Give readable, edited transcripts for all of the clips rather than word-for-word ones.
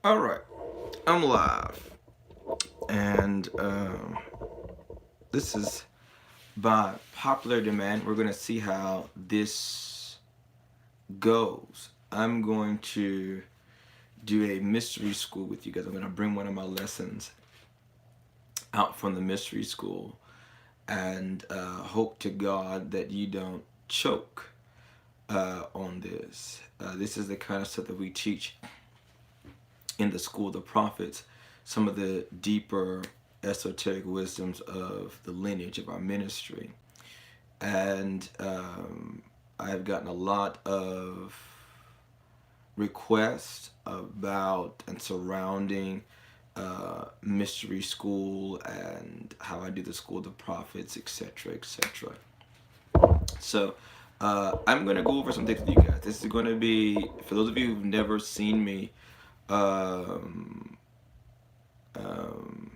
All right, I'm live, and this is by popular demand. We're gonna see how this goes. I'm going to do a mystery school with you guys. I'm gonna bring one of my lessons out from the mystery school, and hope to God that you don't choke on this. This is the kind of stuff that we teach in the school of the prophets, some of the deeper esoteric wisdoms of the lineage of our ministry. And I've gotten a lot of requests about and surrounding mystery school and how I do the school of the prophets, etc., etc. So I'm going to go over some things with you guys. This is going to be, for those of you who've never seen me, um, um,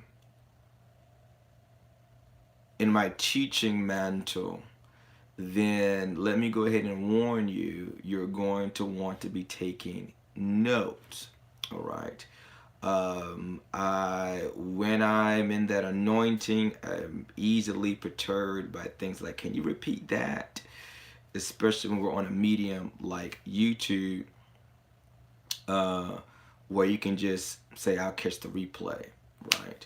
in my teaching mantle, then let me go ahead and warn you, you're going to want to be taking notes. All right. When I'm in that anointing, I'm easily perturbed by things like, can you repeat that? Especially when we're on a medium like YouTube, uh, where you can just say, I'll catch the replay, right?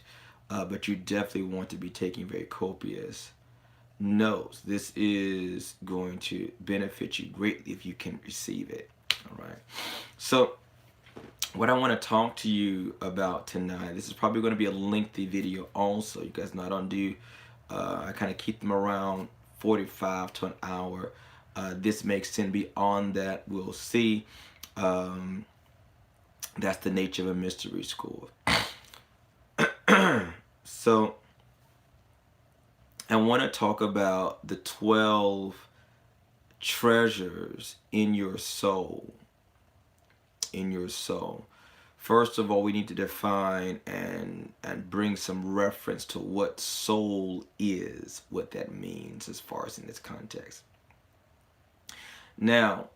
But you definitely want to be taking very copious notes. This is going to benefit you greatly if you can receive it. All right. So, what I want to talk to you about tonight, this is probably going to be a lengthy video also. You guys know I don't do, I kind of keep them around 45 to an hour. This may extend beyond that. We'll see. Um, that's the nature of a mystery school. So, I want to talk about the 12 treasures in your soul. In your soul. First of all, we need to define and bring some reference to what soul is, what that means as far as in this context. Now,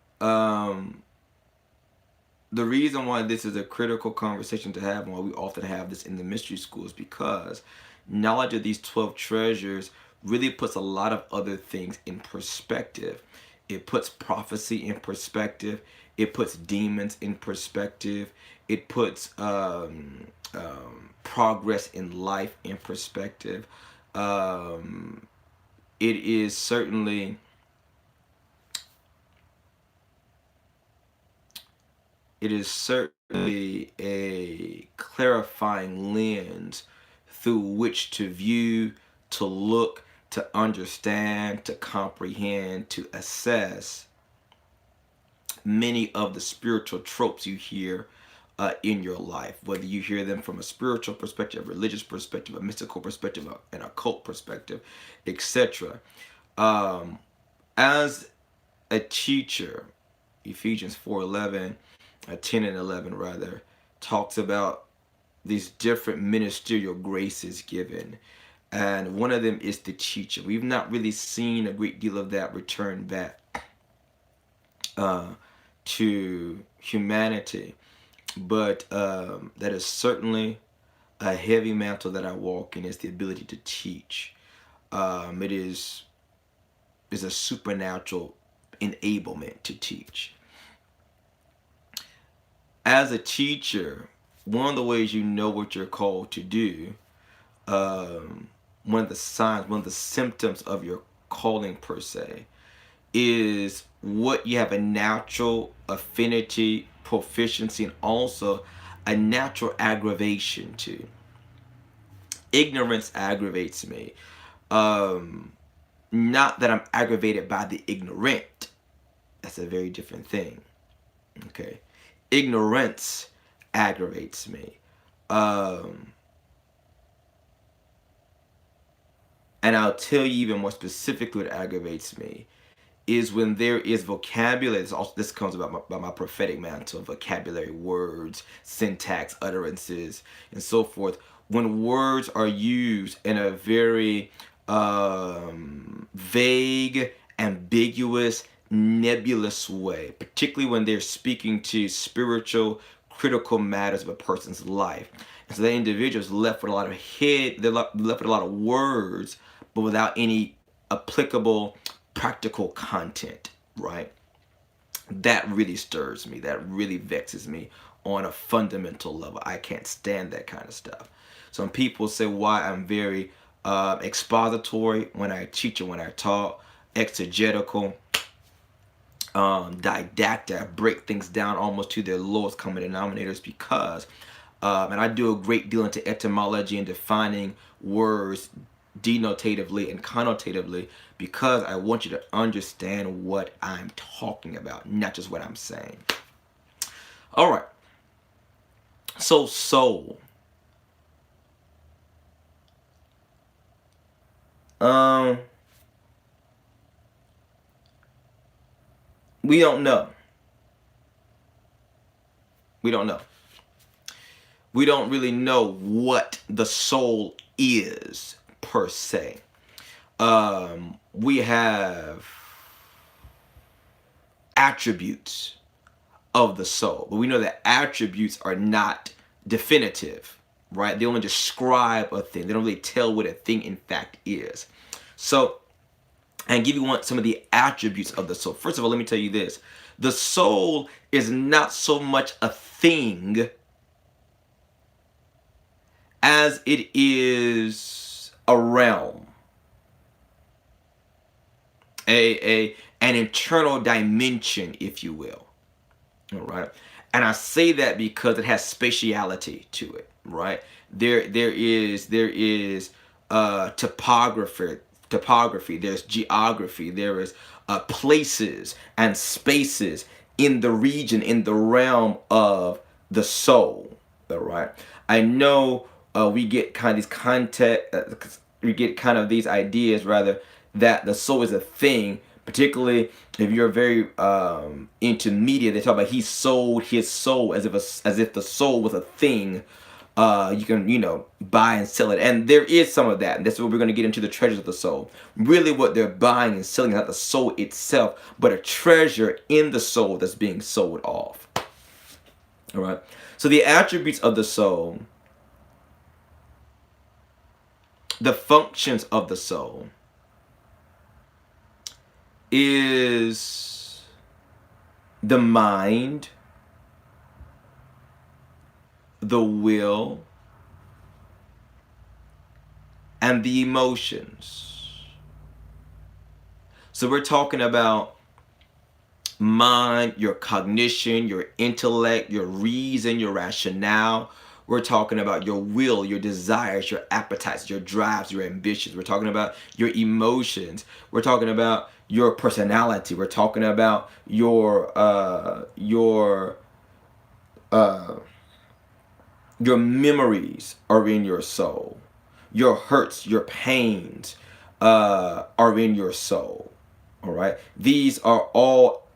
the reason why this is a critical conversation to have, and why we often have this in the mystery school, is because knowledge of these 12 treasures really puts a lot of other things in perspective. It puts prophecy in perspective. It puts demons in perspective. It puts progress in life in perspective. Um, it is certainly a clarifying lens through which to view, to look, to understand, to comprehend, to assess many of the spiritual tropes you hear in your life, whether you hear them from a spiritual perspective, a religious perspective, a mystical perspective, an occult perspective, etc. Um, as a teacher, Ephesians 4:11, 10 and 11 rather, talks about these different ministerial graces given. And one of them is the teacher. We've not really seen a great deal of that return back uh, to humanity. But that is certainly a heavy mantle that I walk in, is the ability to teach. It is a supernatural enablement to teach. As a teacher, one of the ways you know what you're called to do, um, one of the signs, one of the symptoms of your calling per se, is what you have a natural affinity, proficiency, and also a natural aggravation to. Ignorance aggravates me. Um, Not that I'm aggravated by the ignorant. That's a very different thing. Okay. Ignorance aggravates me. Um, and I'll tell you even more specifically what aggravates me is when there is vocabulary. This comes about by my prophetic mantle, vocabulary, words, syntax, utterances, and so forth. When words are used in a very vague, ambiguous, nebulous way, particularly when they're speaking to spiritual, critical matters of a person's life. And so the individual is left with a lot of they're left with a lot of words, but without any applicable practical content, right? That really stirs me. That really vexes me on a fundamental level. I can't stand that kind of stuff. Some people say why I'm very expository when I teach and when I talk, exegetical, didactic. I break things down almost to their lowest common denominators because, and I do a great deal into etymology and defining words denotatively and connotatively because I want you to understand what I'm talking about, not just what I'm saying. All right. So soul. We don't know. We don't know. We don't really know what the soul is per se. We have attributes of the soul, but we know that attributes are not definitive, right? They only describe a thing. They don't really tell what a thing in fact is. So, and give you some of the attributes of the soul. First of all, let me tell you this. The soul is not so much a thing as it is a realm, an internal dimension, if you will. All right. And I say that because it has spatiality to it, right? There is topography, there's geography, there is places and spaces in the region, in the realm of the soul. All right. I know we get kind of these we get kind of these ideas rather that the soul is a thing, particularly if you're very into media. They talk about he sold his soul as if the soul was a thing you can buy and sell it, and there is some of that, and that's what we're going to get into, the treasures of the soul. Really what they're buying and selling is not the soul itself, but a treasure in the soul that's being sold off. All right. So the attributes of the soul, the functions of the soul, is the mind, the will, and the emotions. So we're talking about mind, your cognition, your intellect, your reason, your rationale. We're talking about your will, your desires, your appetites, your drives, your ambitions. We're talking about your emotions. We're talking about your personality. We're talking about your memories are in your soul. Your hurts, your pains are in your soul. All right. These are all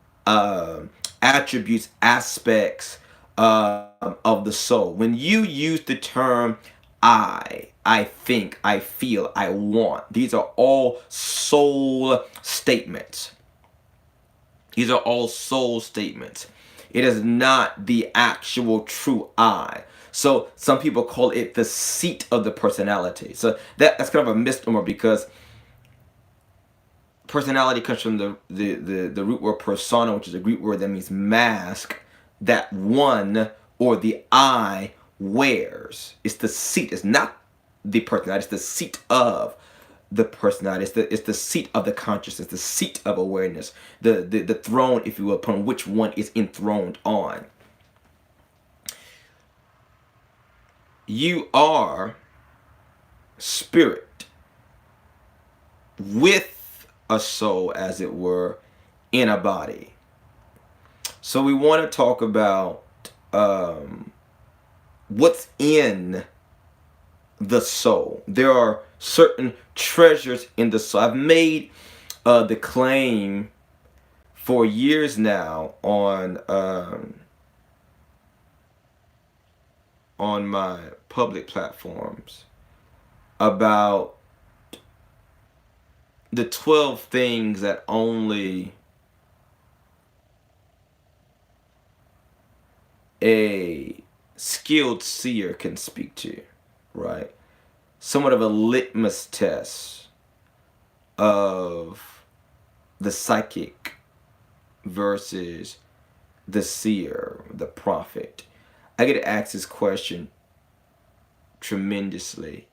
attributes, aspects of the soul. When you use the term I think, I feel, I want, these are all soul statements. These are all soul statements. It is not the actual true I. So some people call it the seat of the personality. So that's kind of a misnomer because personality comes from the root word persona, which is a Greek word that means mask that one or the I wears. It's the seat. It's not the personality. It's the seat of the personality. It's the seat of the consciousness, the seat of awareness, the throne, if you will, upon which one is enthroned on. You are spirit with a soul, as it were, in a body. So we want to talk about what's in the soul. There are certain treasures in the soul. I've made the claim for years now on my public platforms about the 12 things that only a skilled seer can speak to, right? Somewhat of a litmus test of the psychic versus the seer, the prophet. I get asked this question tremendously,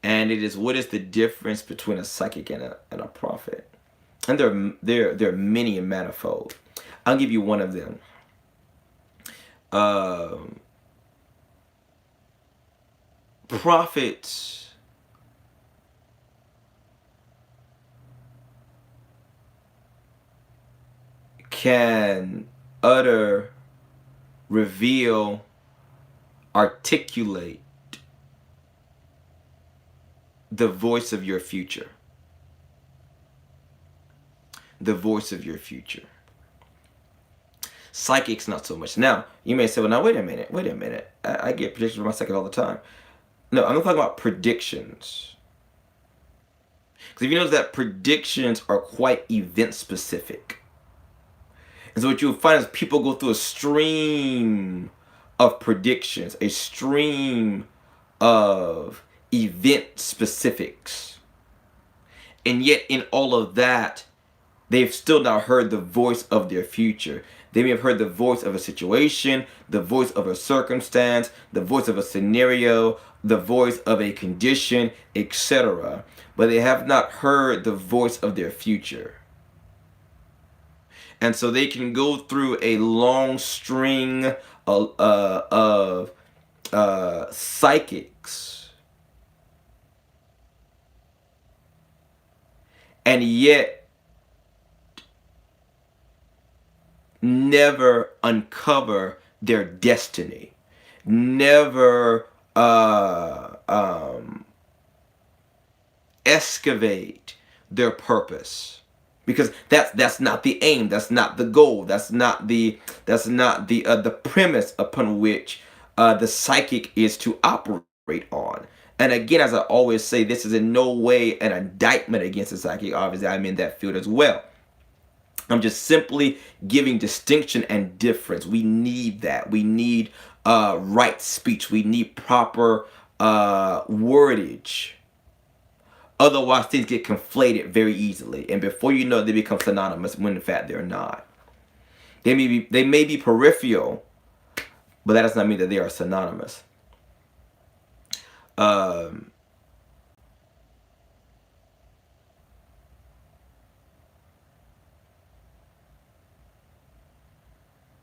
and it is, what is the difference between a psychic and a prophet? And there are many and manifold. I'll give you one of them. Prophets can utter, reveal, articulate the voice of your future. The voice of your future. Psychics, not so much. Now, you may say, well, now, wait a minute. I get predictions from my psychic all the time. No, I'm not talking about predictions. Because if you notice that predictions are quite event specific. And so what you'll find is people go through a stream of predictions, a stream of event specifics. And yet in all of that, they've still not heard the voice of their future. They may have heard the voice of a situation, the voice of a circumstance, the voice of a scenario, the voice of a condition, etc. But they have not heard the voice of their future. And so they can go through a long string of psychics, and yet never uncover their destiny, never excavate their purpose, because that's not the aim, that's not the goal, that's not the premise upon which the psychic is to operate on. And again, as I always say, this is in no way an indictment against the psychic. Obviously, I'm in that field as well. I'm just simply giving distinction and difference. We need that. We need right speech. We need proper wordage. Otherwise, things get conflated very easily, and before you know it, they become synonymous when in fact they're not. They may be peripheral, but that does not mean that they are synonymous.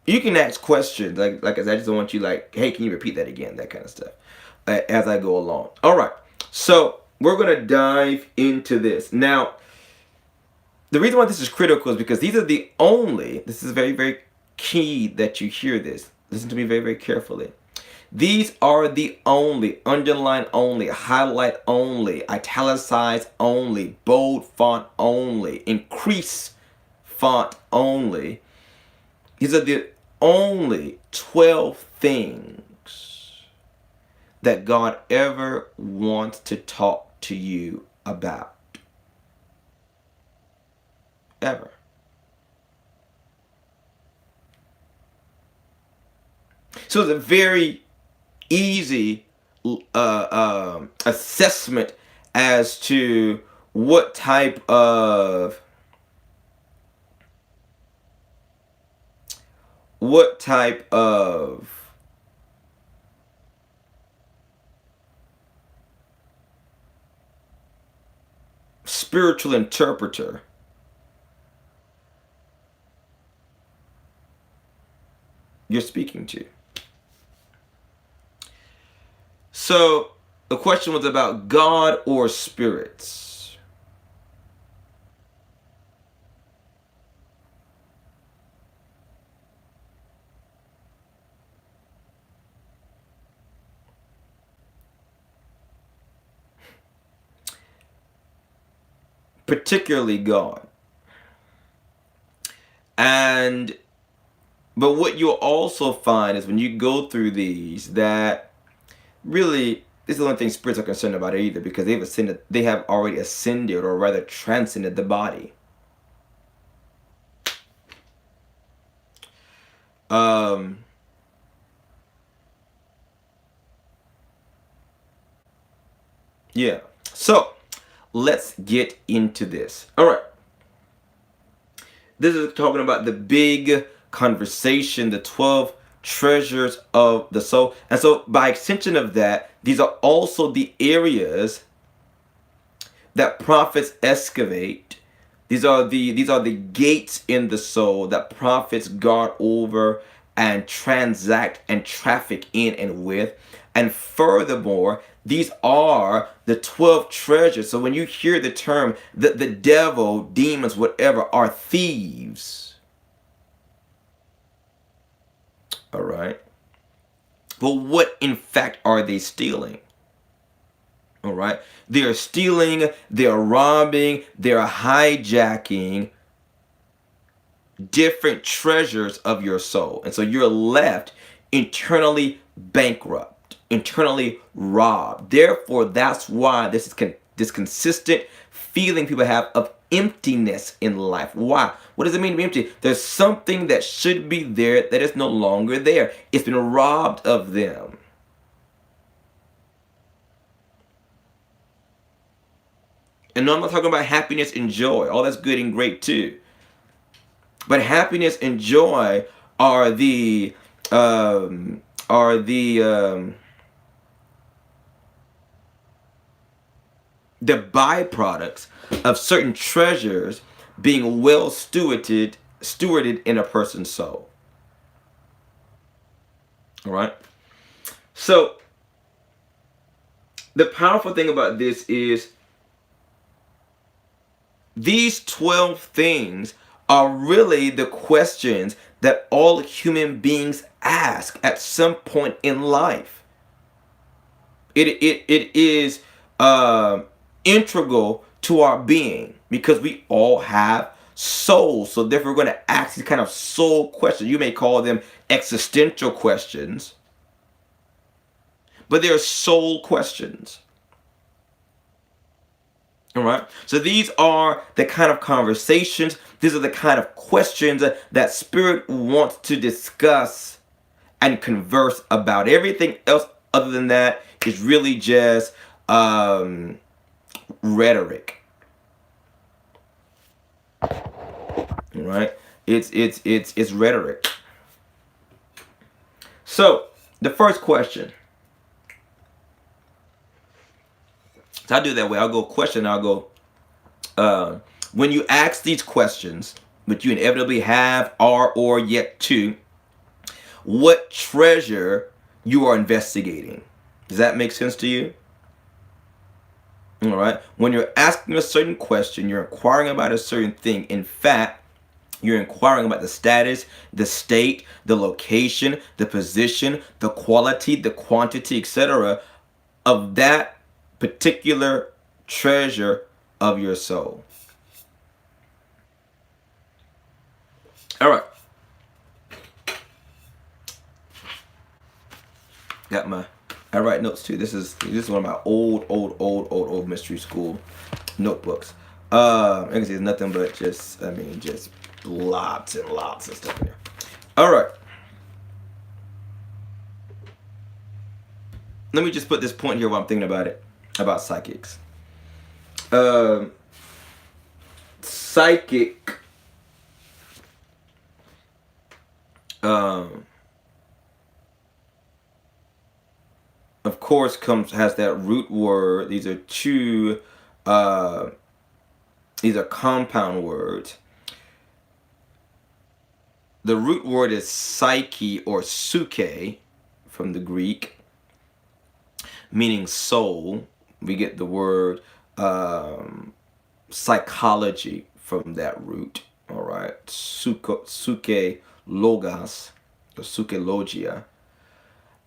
You can ask questions, like I said, I just don't want you like, hey, can you repeat that again? That kind of stuff as I go along. All right, so we're going to dive into this. Now, the reason why this is critical is because these are the only, this is very, very key that you hear this. Listen to me very, very carefully. These are the only, underline only, highlight only, italicize only, bold font only, increase font only. These are the only 12 things that God ever wants to talk to you about. Ever. So it's a very easy assessment as to what type of spiritual interpreter you're speaking to. So the question was about God or spirits. Particularly God. But what you'll also find is when you go through these that really, this is the only thing spirits are concerned about either, because they have already ascended, or rather transcended the body. Um, yeah. So let's get into this. All right. This is talking about the big conversation, the 12 treasures of the soul. And so, by extension of that, these are also the areas that prophets excavate. These are the gates in the soul that prophets guard over and transact and traffic in and with. And furthermore, these are the 12 treasures. So when you hear the term that the devil, demons, whatever, are thieves. All right. Well, what in fact are they stealing? All right. They are stealing, they are robbing, they are hijacking different treasures of your soul. And so you're left internally bankrupt, internally robbed. Therefore, that's why this consistent feeling people have of emptiness in life. Why? What does it mean to be empty? There's something that should be there that is no longer there. It's been robbed of them. And no, I'm not talking about happiness and joy. All that's good and great too. But happiness and joy are the um, are the byproducts of certain treasures being well stewarded in a person's soul. All right. So the powerful thing about this is these 12 things are really the questions that all human beings ask at some point in life. It is integral to our being because we all have souls. So therefore, we're going to ask these kind of soul questions. You may call them existential questions, but they're soul questions. All right. So these are the kind of conversations. These are the kind of questions that Spirit wants to discuss and converse about. Everything else other than that is really just rhetoric. All right. It's rhetoric. So the first question. So I do that way. I'll go question. I'll go. When you ask these questions, which you inevitably have, are, or yet to, what treasure you are investigating? Does that make sense to you? All right. When you're asking a certain question, you're inquiring about a certain thing. In fact, you're inquiring about the status, the state, the location, the position, the quality, the quantity, etc. of that particular treasure of your soul. All right. Got my. I write notes too. This is one of my old mystery school notebooks. I can see it's nothing but just lots and lots of stuff in there. All right. Let me just put this point here while I'm thinking about it, about psychics. Psychic of course has that root word. These are compound words. The root word is psyche or suke from the Greek, meaning soul. We get the word psychology from that root. All right, suke logos or suke logia,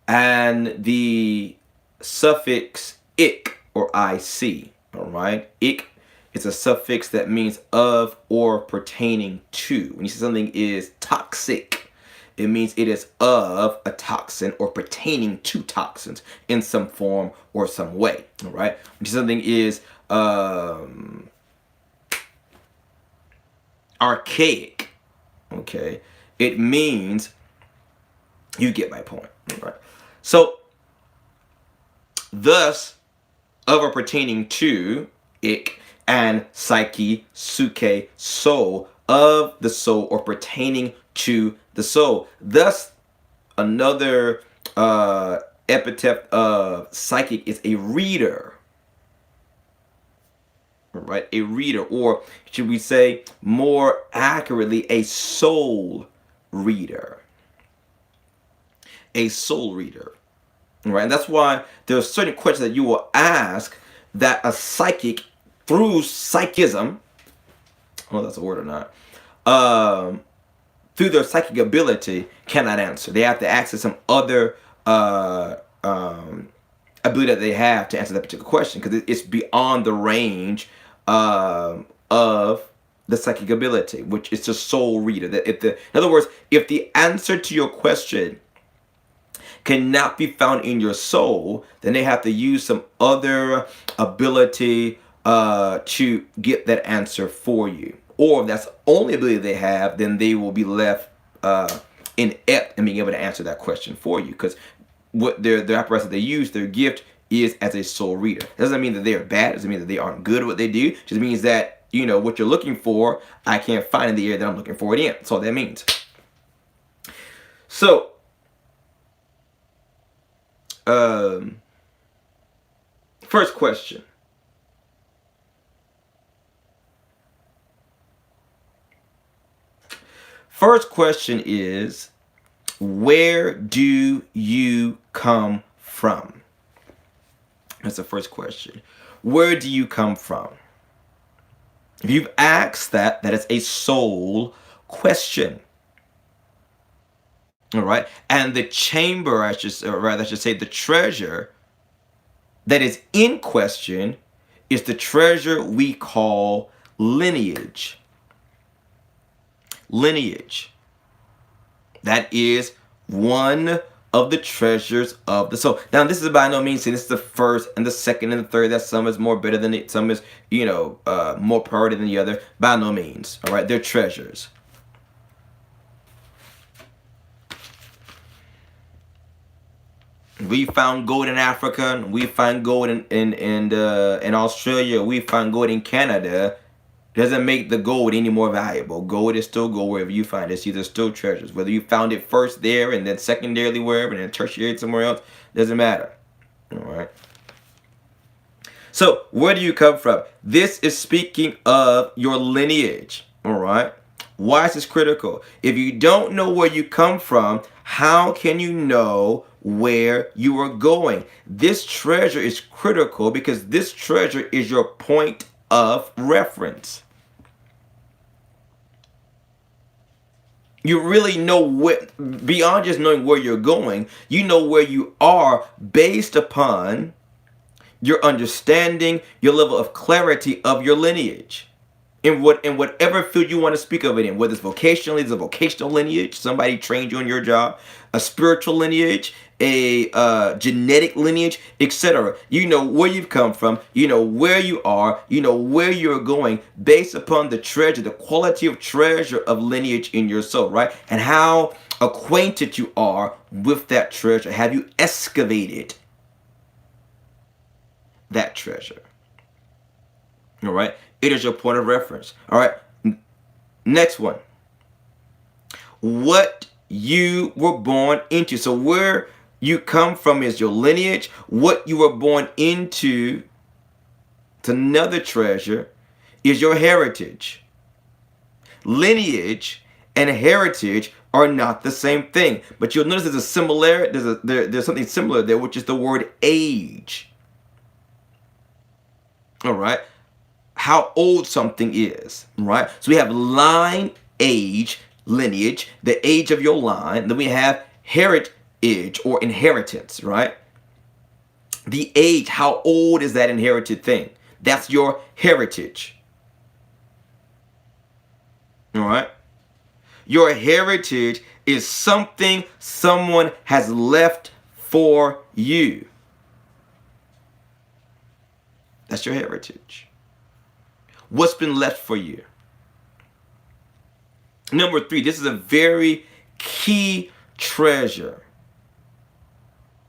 and the suffix ik or ic. All right, ik is a suffix that means of or pertaining to. When you say something is toxic, it means it is of a toxin or pertaining to toxins in some form or some way. All right. When something is archaic, okay, it means You get my point, right? So, thus, of or pertaining to ik and psyche, suke, soul, of the soul or pertaining to the soul. Thus, another epithet of psychic is a reader. Right? A reader, or should we say more accurately, a soul reader. A soul reader. Right? And that's why there are certain questions that you will ask that a psychic, through psychism, I don't know if that's a word or not, through their psychic ability, cannot answer. They have to access some other ability that they have to answer that particular question, because it's beyond the range of the psychic ability, which is the soul reader. That in other words, if the answer to your question cannot be found in your soul, then they have to use some other ability to get that answer for you. Or if that's the only ability they have, then they will be left inept in being able to answer that question for you, because what their apparatus that they use, their gift is as a soul reader. It doesn't mean that they are bad. It doesn't mean that they aren't good at what they do. It just means that, you know, what you're looking for, I can't find in the area that I'm looking for it in. That's all that means. So, first question. First question is, where do you come from? That's the first question. Where do you come from? If you've asked that, that is a soul question. All right. And the chamber, I should say the treasure that is in question is the treasure we call lineage. Lineage. That is one of the treasures of the soul. Now, this is by no means saying this is the first and the second and the third, that some is more better than it, some is, you know, more priority than the other. By no means. All right. They're treasures. We found gold in Africa. We find gold in Australia. We find gold in Canada. Doesn't make the gold any more valuable. Gold is still gold wherever you find it. These are still treasures. Whether you found it first there and then secondarily wherever and then tertiary somewhere else, doesn't matter. All right. So where do you come from? This is speaking of your lineage. All right. Why is this critical? If you don't know where you come from, how can you know where you are going? This treasure is critical because this treasure is your point of reference. You really know what, beyond just knowing where you're going, you know where you are based upon your understanding, your level of clarity of your lineage. In whatever field you want to speak of it in, whether it's vocationally, it's a vocational lineage, somebody trained you on your job, a spiritual lineage, a genetic lineage, etc. You know where you've come from, you know where you are, you know where you're going based upon the treasure, the quality of treasure of lineage in your soul, right? And how acquainted you are with that treasure. Have you excavated that treasure? All right. It is your point of reference. All right. Next one. What you were born into. So where you come from is your lineage. What you were born into, to another treasure, is your heritage. Lineage and heritage are not the same thing. But you'll notice there's a similarity. There's something similar there, which is the word age. All right. How old something is, right? So we have line, age, lineage, the age of your line. Then we have heritage or inheritance, right? The age, how old is that inherited thing? That's your heritage. All right? Your heritage is something someone has left for you. That's your heritage. What's been left for you? Number 3, this is a very key treasure.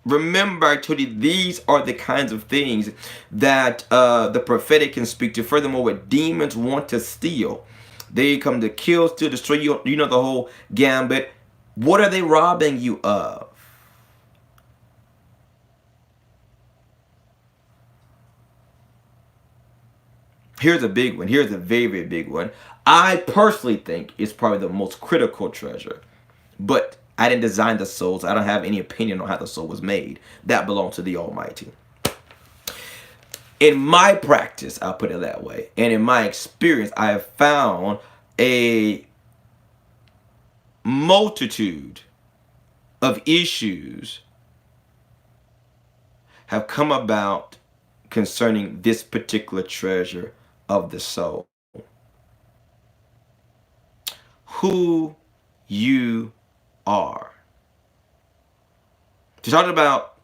Remember, I told you these are the kinds of things that the prophetic can speak to. Furthermore, what demons want to steal, they come to kill, steal, destroy. You know the whole gambit. What are they robbing you of? Here's a big one. Here's a very, very big one. I personally think it's probably the most critical treasure. But I didn't design the souls. I don't have any opinion on how the soul was made. That belongs to the Almighty. In my practice, I'll put it that way, and in my experience, I have found a multitude of issues have come about concerning this particular treasure of the soul. Who you are. To talk about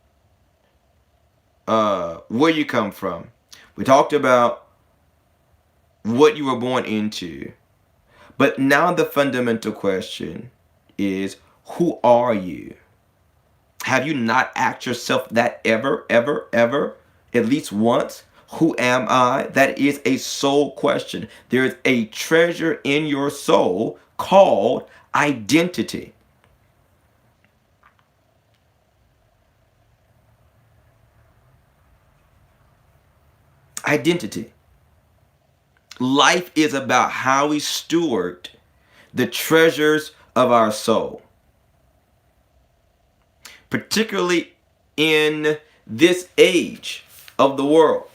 where you come from. We talked about what you were born into. But now the fundamental question is, who are you? Have you not asked yourself that ever, ever, ever, at least once? Who am I? That is a soul question. There is a treasure in your soul called identity. Identity. Life is about how we steward the treasures of our soul, particularly in this age of the world.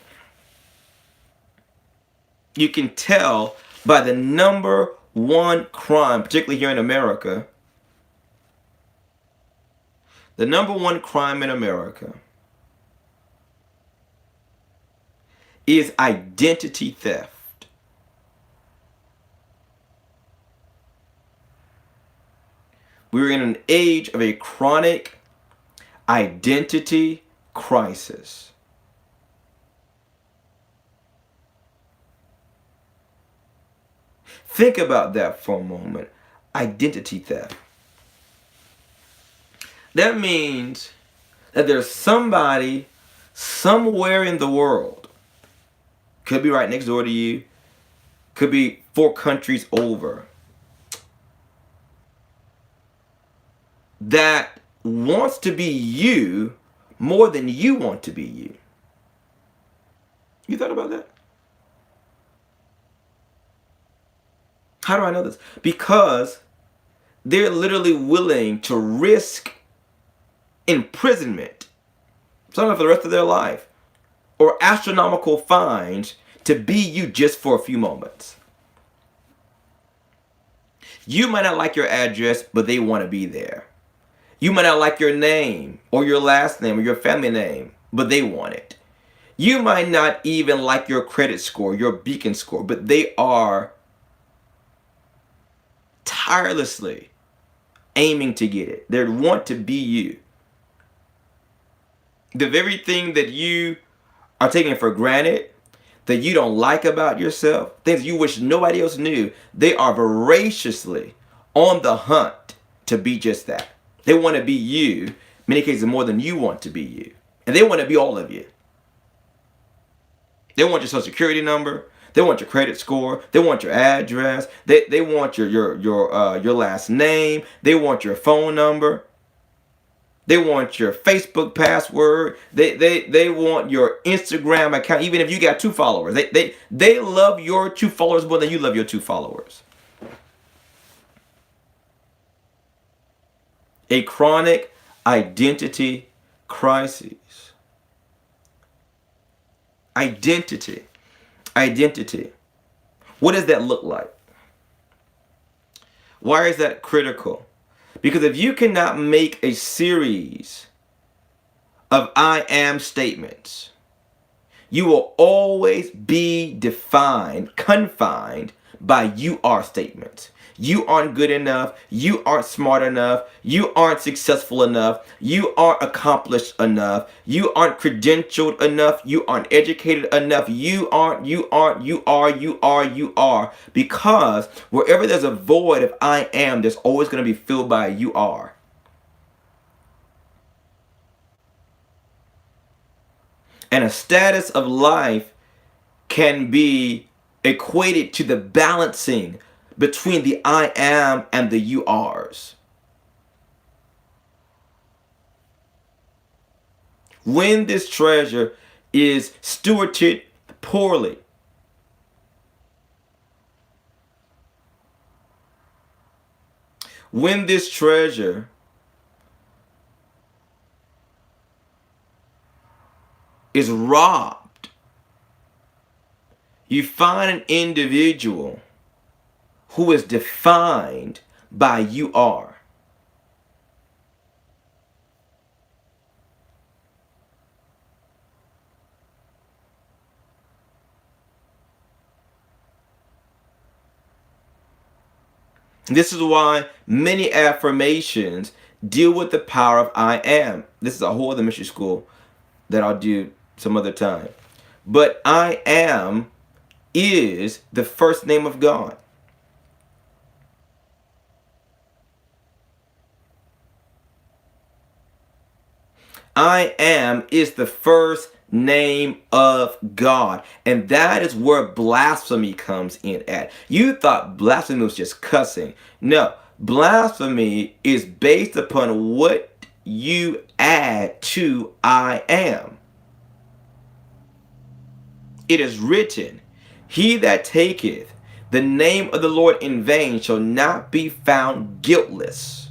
You can tell by the number one crime, particularly here in America, the number one crime in America is identity theft. We're in an age of a chronic identity crisis. Think about that for a moment. Identity theft. That means that there's somebody somewhere in the world, could be right next door to you, could be 4 countries over, that wants to be you more than you want to be you. You thought about that? How do I know this? Because they're literally willing to risk imprisonment, sometimes for the rest of their life, or astronomical fines to be you just for a few moments. You might not like your address, but they want to be there. You might not like your name or your last name or your family name, but they want it. You might not even like your credit score, your beacon score, but they are tirelessly aiming to get it. They want to be you. The very thing that you are taking for granted, that you don't like about yourself, things you wish nobody else knew, they are voraciously on the hunt to be just that. They want to be you, many cases more than you want to be you. And they want to be all of you. They want your social security number. They want your credit score. They want your address. They want your last name. They want your phone number. They want your Facebook password. They want your Instagram account, even if you got 2 followers. They love your 2 followers more than you love your 2 followers. A chronic identity crisis. Identity. Identity. What does that look like? Why is that critical? Because if you cannot make a series of I am statements, you will always be defined, confined by you are statements. You aren't good enough. You aren't smart enough. You aren't successful enough. You aren't accomplished enough. You aren't credentialed enough. You aren't educated enough. You are. Because wherever there's a void of I am, there's always going to be filled by you are. And a status of life can be equated to the balancing between the I am and the you are's. When this treasure is stewarded poorly, when this treasure is robbed, you find an individual who is defined by you are. This is why many affirmations deal with the power of I am. This is a whole other mystery school that I'll do some other time. But I am is the first name of God. I am is the first name of God. And that is where blasphemy comes in at. You thought blasphemy was just cussing. No, blasphemy is based upon what you add to I am. It is written, he that taketh the name of the Lord in vain shall not be found guiltless.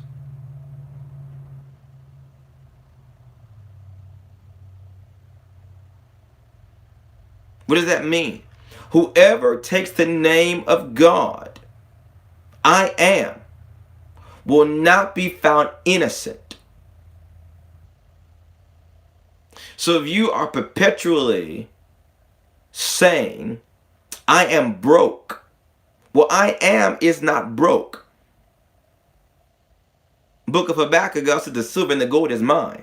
What does that mean? Whoever takes the name of God, I am, will not be found innocent. So if you are perpetually saying, I am broke, well, I am is not broke. Book of Habakkuk, God said, the silver and the gold is mine.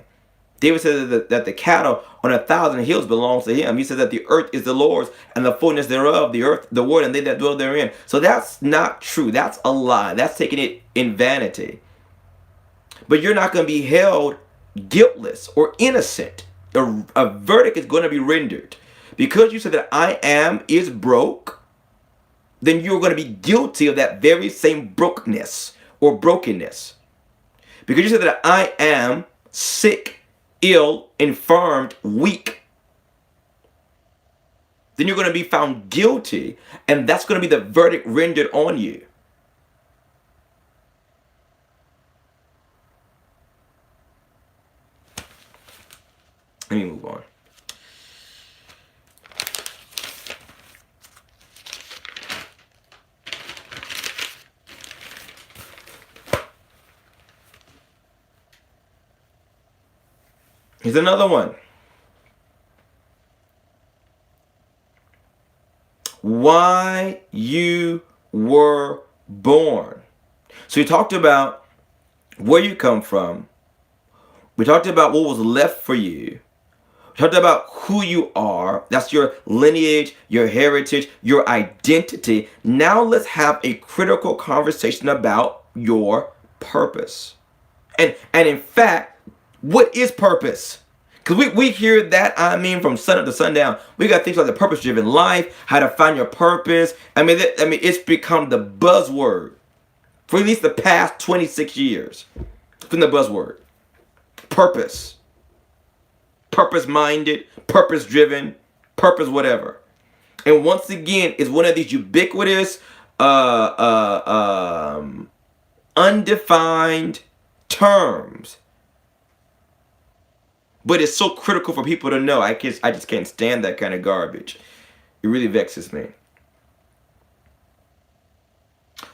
David said that the cattle on 1,000 hills belongs to him. He said that the earth is the Lord's and the fullness thereof, the earth, the world, and they that dwell therein. So that's not true. That's a lie. That's taking it in vanity. But you're not going to be held guiltless or innocent. A verdict is going to be rendered. Because you said that I am is broke, then you're going to be guilty of that very same brokenness or brokenness. Because you said that I am sick, ill, infirmed, weak, then you're going to be found guilty, and that's going to be the verdict rendered on you. Let me move on. Here's another one. Why you were born. So we talked about where you come from. We talked about what was left for you. We talked about who you are. That's your lineage, your heritage, your identity. Now let's have a critical conversation about your purpose. And in fact, what is purpose? Because we hear that, I mean, from sun up to sundown. We got things like the purpose-driven life, how to find your purpose. I mean, it's become the buzzword for at least the past 26 years. From the buzzword. Purpose. Purpose-minded, purpose-driven, purpose whatever. And once again, it's one of these ubiquitous, undefined terms. But it's so critical for people to know. I just can't stand that kind of garbage. It really vexes me.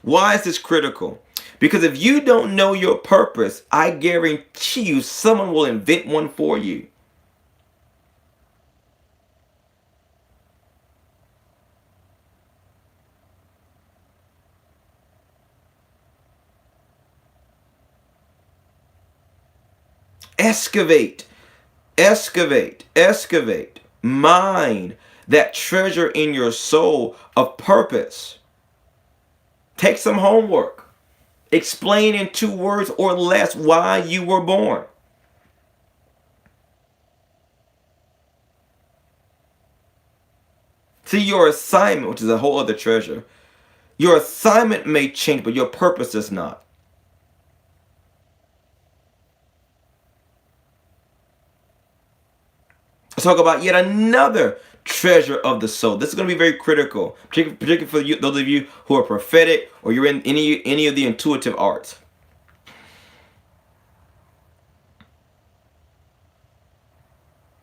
Why is this critical? Because if you don't know your purpose, I guarantee you someone will invent one for you. Excavate. Mine that treasure in your soul of purpose. Take some homework. Explain in 2 words or less why you were born. See, your assignment, which is a whole other treasure, your assignment may change, but your purpose does not. Let's talk about yet another treasure of the soul. This is going to be very critical, particularly for you, those of you who are prophetic or you're in any of the intuitive arts.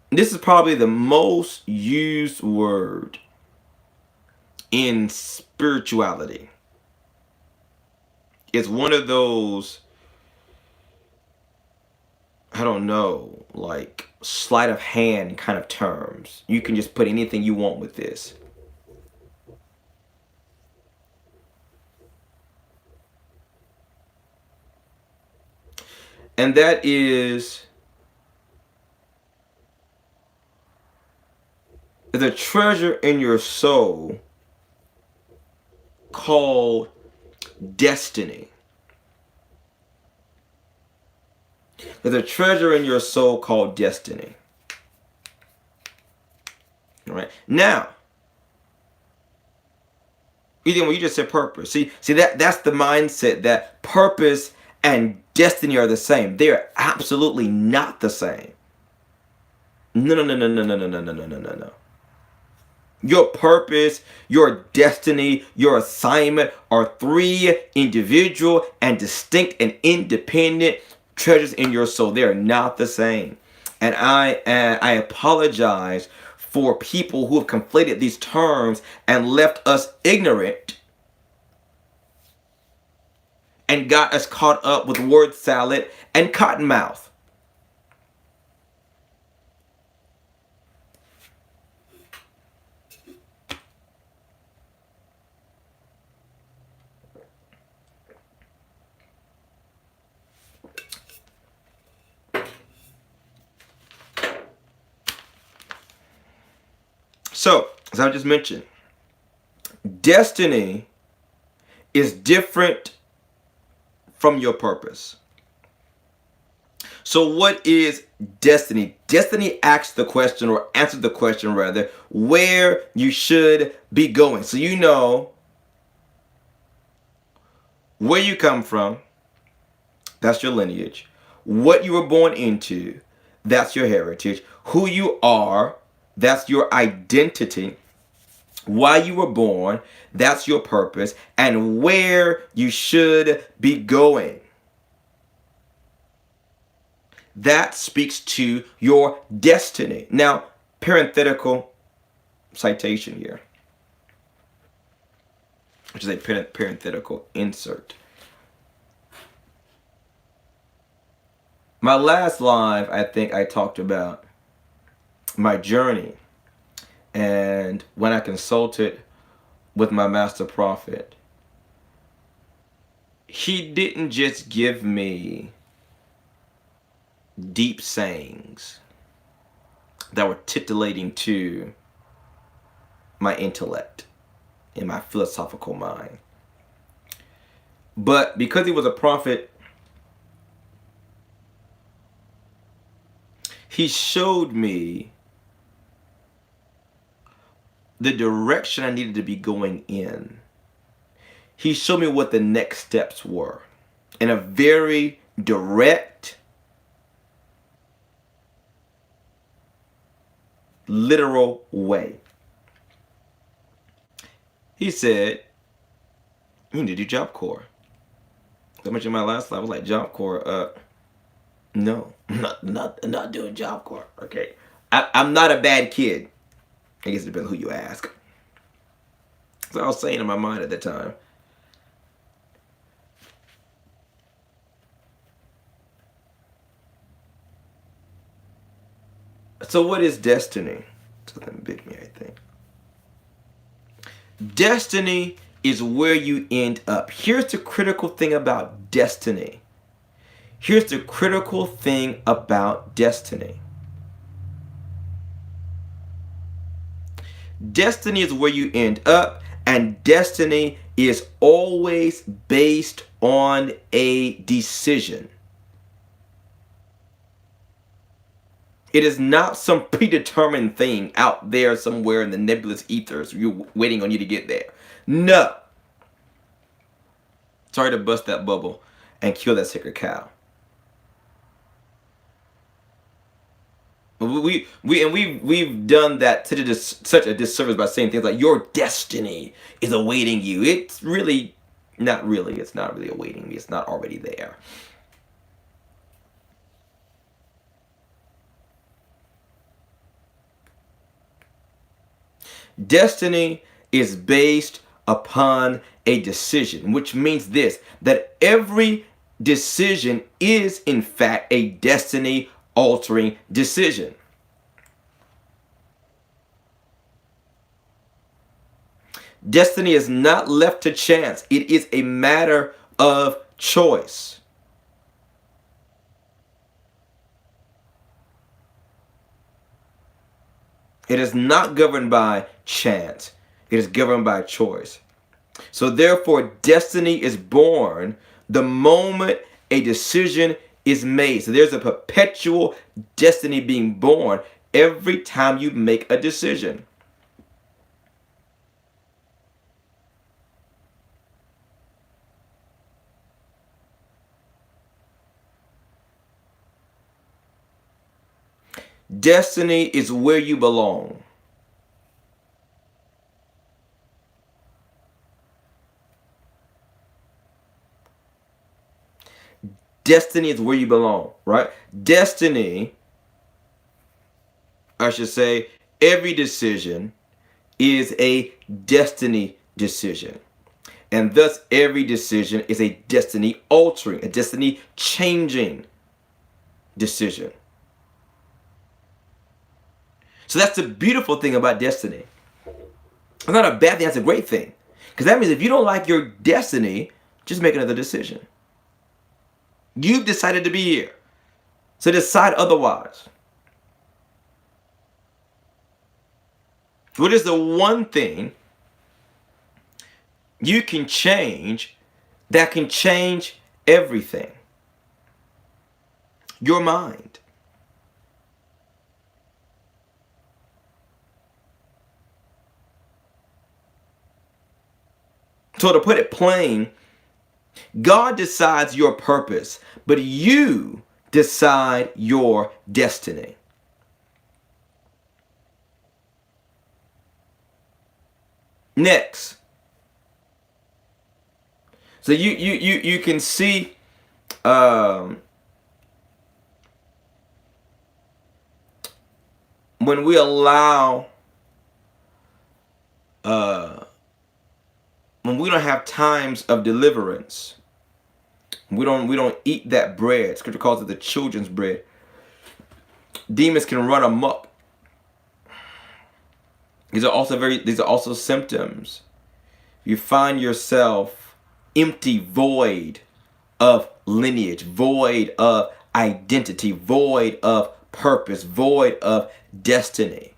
This is probably the most used word in spirituality. It's one of those, I don't know, like sleight of hand kind of terms. You can just put anything you want with this. And that is the treasure in your soul called destiny. There's a treasure in your soul called destiny. All right. Now, even when you just said purpose, see that's the mindset that purpose and destiny are the same. They are absolutely not the same. No, no, no, no, no, no, no, no, no, no, no, no, no. Your purpose, your destiny, your assignment are three individual and distinct and independent treasures in your soul. They are not the same. And I apologize for people who have conflated these terms and left us ignorant and got us caught up with word salad and cottonmouth. So, as I just mentioned, destiny is different from your purpose. So what is destiny? Destiny asks the question, or answers the question rather, where you should be going. So you know where you come from, that's your lineage. What you were born into, that's your heritage. Who you are, that's your identity. Why you were born, that's your purpose. And where you should be going. That speaks to your destiny. Now, parenthetical citation here, which is a parenthetical insert. My last live, I think I talked about my journey, and when I consulted with my master prophet, he didn't just give me deep sayings that were titillating to my intellect and my philosophical mind, but because he was a prophet, he showed me the direction I needed to be going in. He showed me what the next steps were in a very direct, literal way. He said, you need to do Job Corps. I mentioned in my last slide, I was like, Job Corps, no, I'm not doing Job Corps. Okay. I'm not a bad kid. I guess it depends who you ask. That's what I was saying in my mind at the time. So what is destiny? Something big me, I think. Destiny is where you end up. Here's the critical thing about destiny. Here's the critical thing about destiny. Destiny is where you end up, and destiny is always based on a decision. It is not some predetermined thing out there somewhere in the nebulous ethers. You're waiting on you to get there. No. Sorry to bust that bubble and kill that sacred cow. We've done that to such a disservice by saying things like your destiny is awaiting you. It's really not really. It's not really awaiting me. It's not already there. Destiny is based upon a decision, which means this, that every decision is in fact a destiny altering decision. Destiny is not left to chance. It is a matter of choice. It is not governed by chance. It is governed by choice. So therefore, destiny is born the moment a decision is made. So there's a perpetual destiny being born every time you make a decision. Destiny is where you belong. Destiny is where you belong, right? Destiny, I should say, every decision is a destiny decision. And thus, every decision is a destiny altering, a destiny changing decision. So that's the beautiful thing about destiny. It's not a bad thing, that's a great thing. Because that means if you don't like your destiny, just make another decision. You've decided to be here. So decide otherwise. What is the one thing you can change that can change everything? Your mind. So to put it plain, God decides your purpose, but you decide your destiny. Next. So you can see when we allow when we don't have times of deliverance, we don't eat that bread. Scripture calls it the children's bread. Demons can run amok. These are also symptoms. You find yourself empty, void of lineage, void of identity, void of purpose, void of destiny.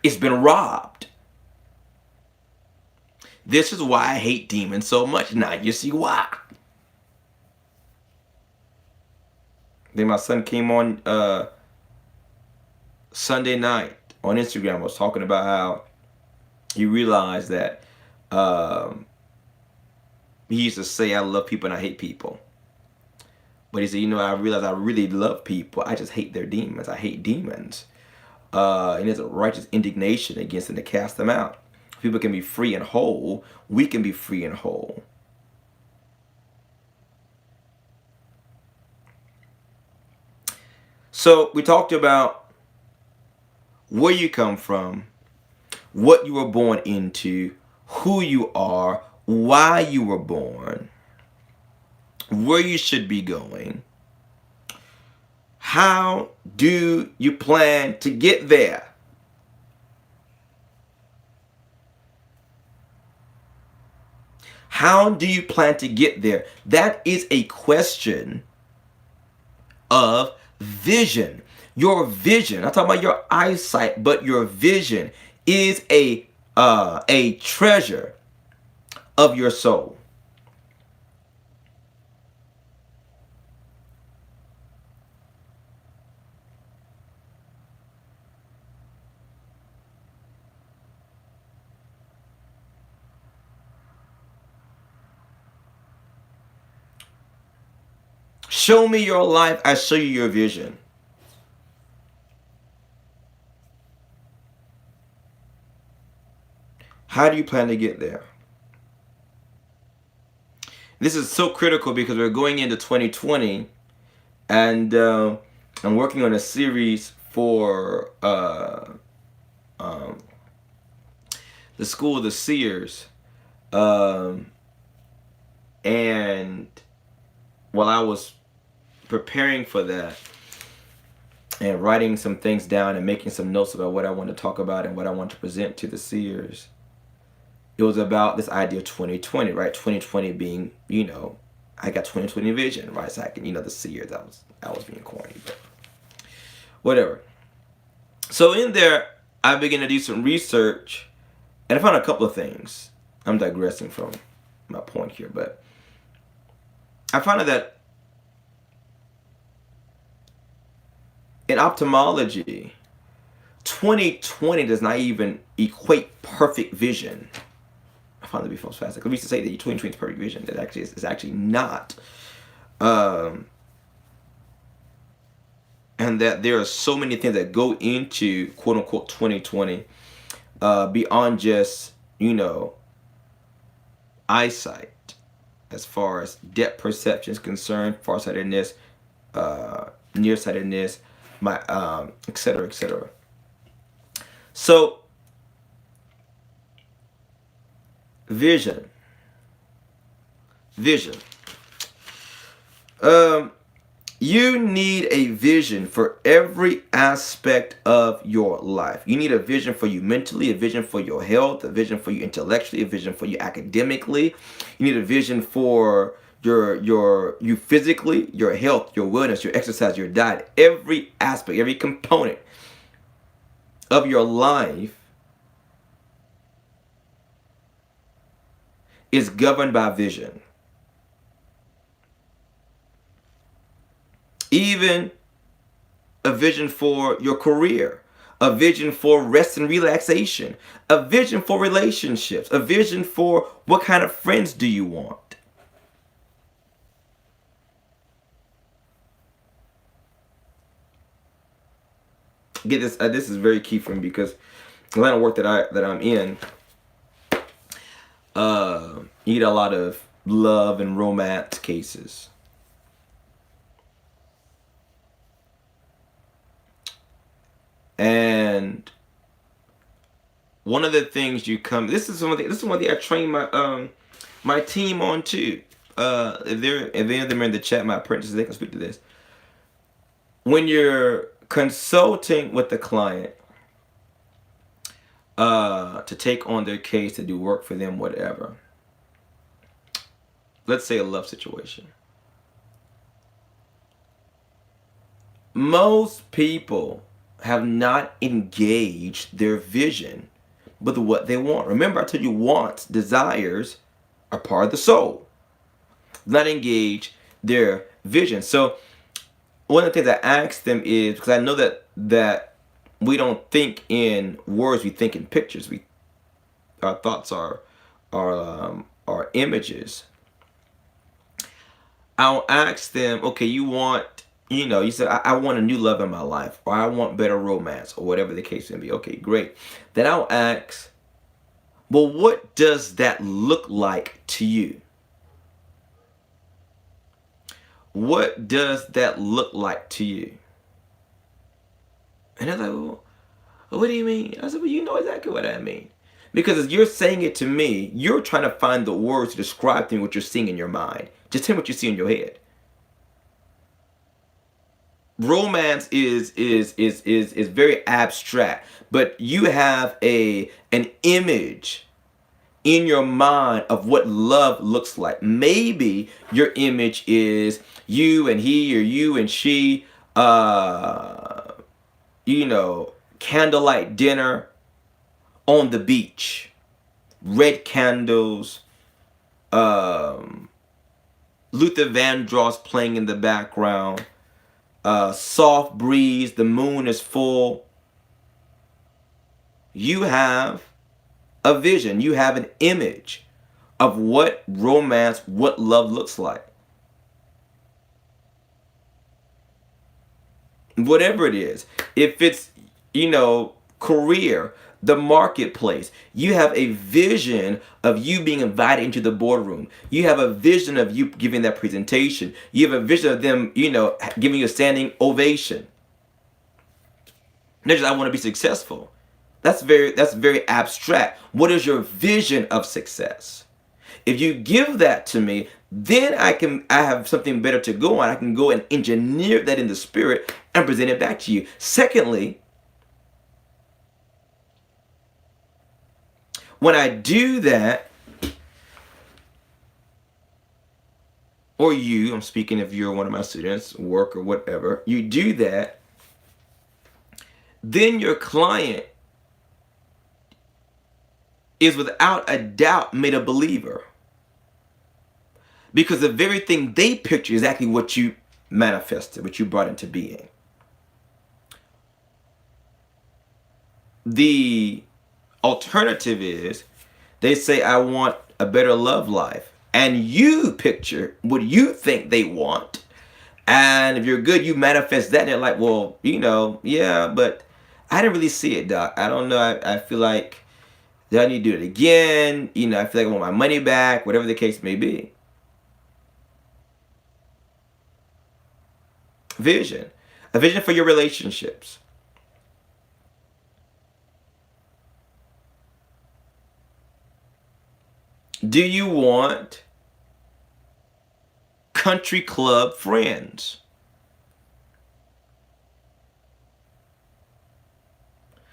It's been robbed. This is why I hate demons so much. Now you see why. Then my son came on Sunday night on Instagram. Was talking about how he realized that he used to say, I love people and I hate people. But he said, I realized I really love people. I just hate their demons. I hate demons. And there's a righteous indignation against them to cast them out. People can be free and whole. We can be free and whole. So we talked about where you come from, what you were born into, who you are, why you were born, where you should be going. How do you plan to get there? How do you plan to get there? That is a question of vision. Your vision, I'm talking about your eyesight, but your vision is a treasure of your soul. Show me your life, I show you your vision. How do you plan to get there? This is so critical because we're going into 2020, and I'm working on a series for um, the School of the Seers. Um, and while I was preparing for that and writing some things down and making some notes about what I want to talk about and what I want to present to the seers, it was about this idea of 2020, right? 2020 being, I got 2020 vision, right? So I can, the seers, I was being corny, but whatever. So in there, I began to do some research, and I found a couple of things. I'm digressing from my point here, but I found out that in ophthalmology, 2020 does not even equate perfect vision. I found that to be false fast. We used to say that 2020 is perfect vision. That actually is actually not. And that there are so many things that go into quote unquote 2020 beyond just, eyesight, as far as depth perception is concerned, farsightedness, nearsightedness, et cetera, et cetera. So, vision. You need a vision for every aspect of your life. You need a vision for you mentally, a vision for your health, a vision for you intellectually, a vision for you academically. You need a vision for you physically, your health, your wellness, your exercise, your diet. Every aspect, every component of your life is governed by vision. Even a vision for your career, a vision for rest and relaxation, a vision for relationships, a vision for what kind of friends do you want. Get this. This is very key for me because the line of work that I'm in, you get a lot of love and romance cases. And one of the things this is one of the I train my team on too. If any of them are in the chat, my apprentices, they can speak to this. When you're consulting with the client to take on their case, to do work for them, whatever. Let's say a love situation. Most people have not engaged their vision with what they want. Remember, I told you wants, desires are part of the soul. Not engage their vision. So one of the things I ask them is, because I know that we don't think in words, we think in pictures. Our thoughts are images. I'll ask them, okay, you said, I want a new love in my life, or I want better romance, or whatever the case may be. Okay, great. Then I'll ask, well, what does that look like to you? What does that look like to you? And they're like, well, what do you mean? I said, well, you know exactly what I mean. Because as you're saying it to me, you're trying to find the words to describe to me what you're seeing in your mind. Just tell me what you see in your head. Romance is very abstract, but you have an image in your mind of what love looks like. Maybe your image is you and he, or you and she, candlelight dinner on the beach, red candles, Luther Vandross playing in the background, soft breeze, the moon is full. You have a vision, you have an image of what romance, what love looks like. whatever it is. If it's, career, the marketplace, you have a vision of you being invited into the boardroom. You have a vision of you giving that presentation. You have a vision of them, giving you a standing ovation. Not just, I want to be successful. That's very abstract. What is your vision of success? If you give that to me, then I have something better to go on. I can go and engineer that in the spirit and present it back to you. Secondly, when I do that, or I'm speaking if you're one of my students, work or whatever, you do that, then your client is without a doubt made a believer. Because the very thing they picture is exactly what you manifested, what you brought into being. The alternative is they say, I want a better love life. And you picture what you think they want. And if you're good, you manifest that. And they're like, well, yeah, but I didn't really see it, Doc. I don't know. I feel like, do I need to do it again? I feel like I want my money back, whatever the case may be. Vision. A vision for your relationships. Do you want country club friends?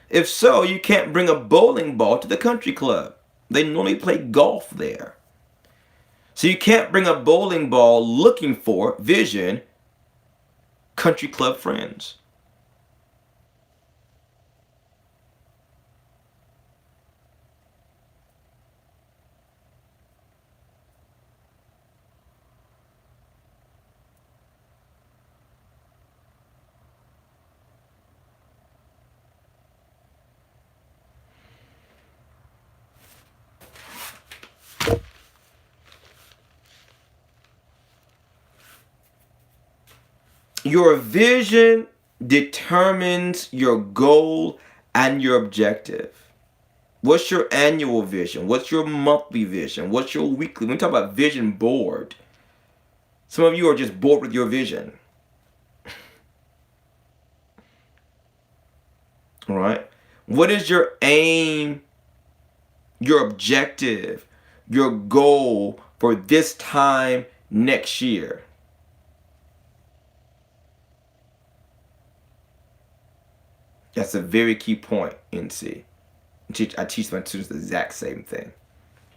If so, you can't bring a bowling ball to the country club. They normally play golf there. So you can't bring a bowling ball looking for vision country club friends. Your vision determines your goal and your objective. What's your annual vision? What's your monthly vision? What's your weekly? When we talk about vision board, some of you are just bored with your vision. All right. What is your aim, your objective, your goal for this time next year? That's a very key point, NC. I teach my students the exact same thing.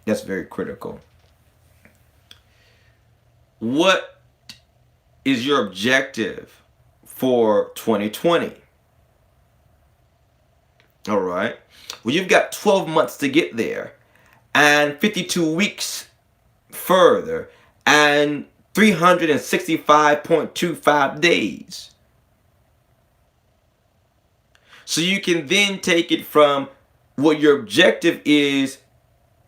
That's very critical. What is your objective for 2020? All right. Well, you've got 12 months to get there, and 52 weeks further, and 365.25 days. So you can then take it from what your objective is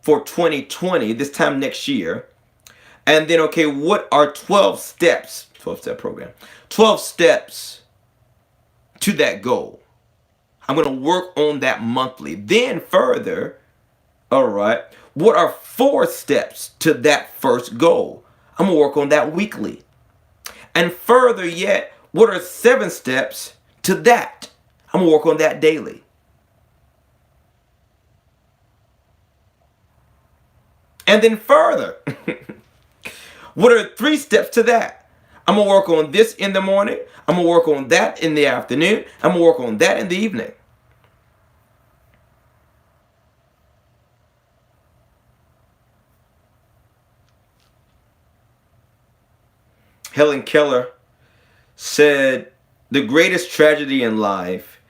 for 2020, this time next year, and then, okay, what are 12 steps, 12-step program, 12 steps to that goal? I'm going to work on that monthly. Then further, all right, what are 4 steps to that first goal? I'm going to work on that weekly. And further yet, what are 7 steps to that? I'm going to work on that daily. And then further, what are 3 steps to that? I'm going to work on this in the morning. I'm going to work on that in the afternoon. I'm going to work on that in the evening. Helen Keller said, the greatest tragedy in life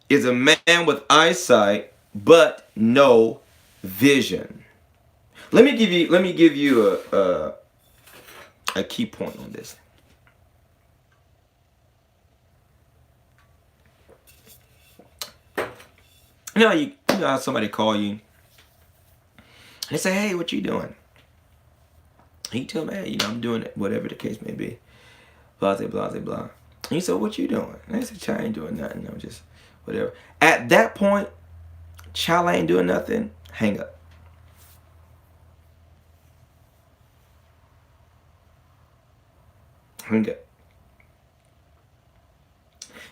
is a man with eyesight but no vision. Let me give you a key point on this. You know how somebody call you and they say, hey, what you doing? And you tell them, hey, I'm doing it, whatever the case may be. blah, blah, blah, blah. And you said, what you doing? And I said, child, I ain't doing nothing. I'm just whatever. At that point, child, I ain't doing nothing. Hang up. Hang up.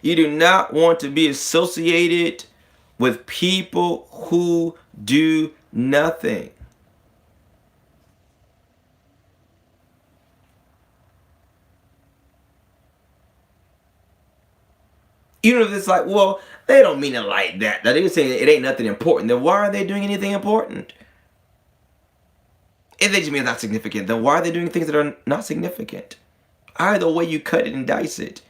You do not want to be associated with people who do nothing. Even if it's like, well, they don't mean it like that. Now, they say it ain't nothing important. Then why are they doing anything important? If they just mean it's not significant, then why are they doing things that are not significant? Either way you cut it and dice it.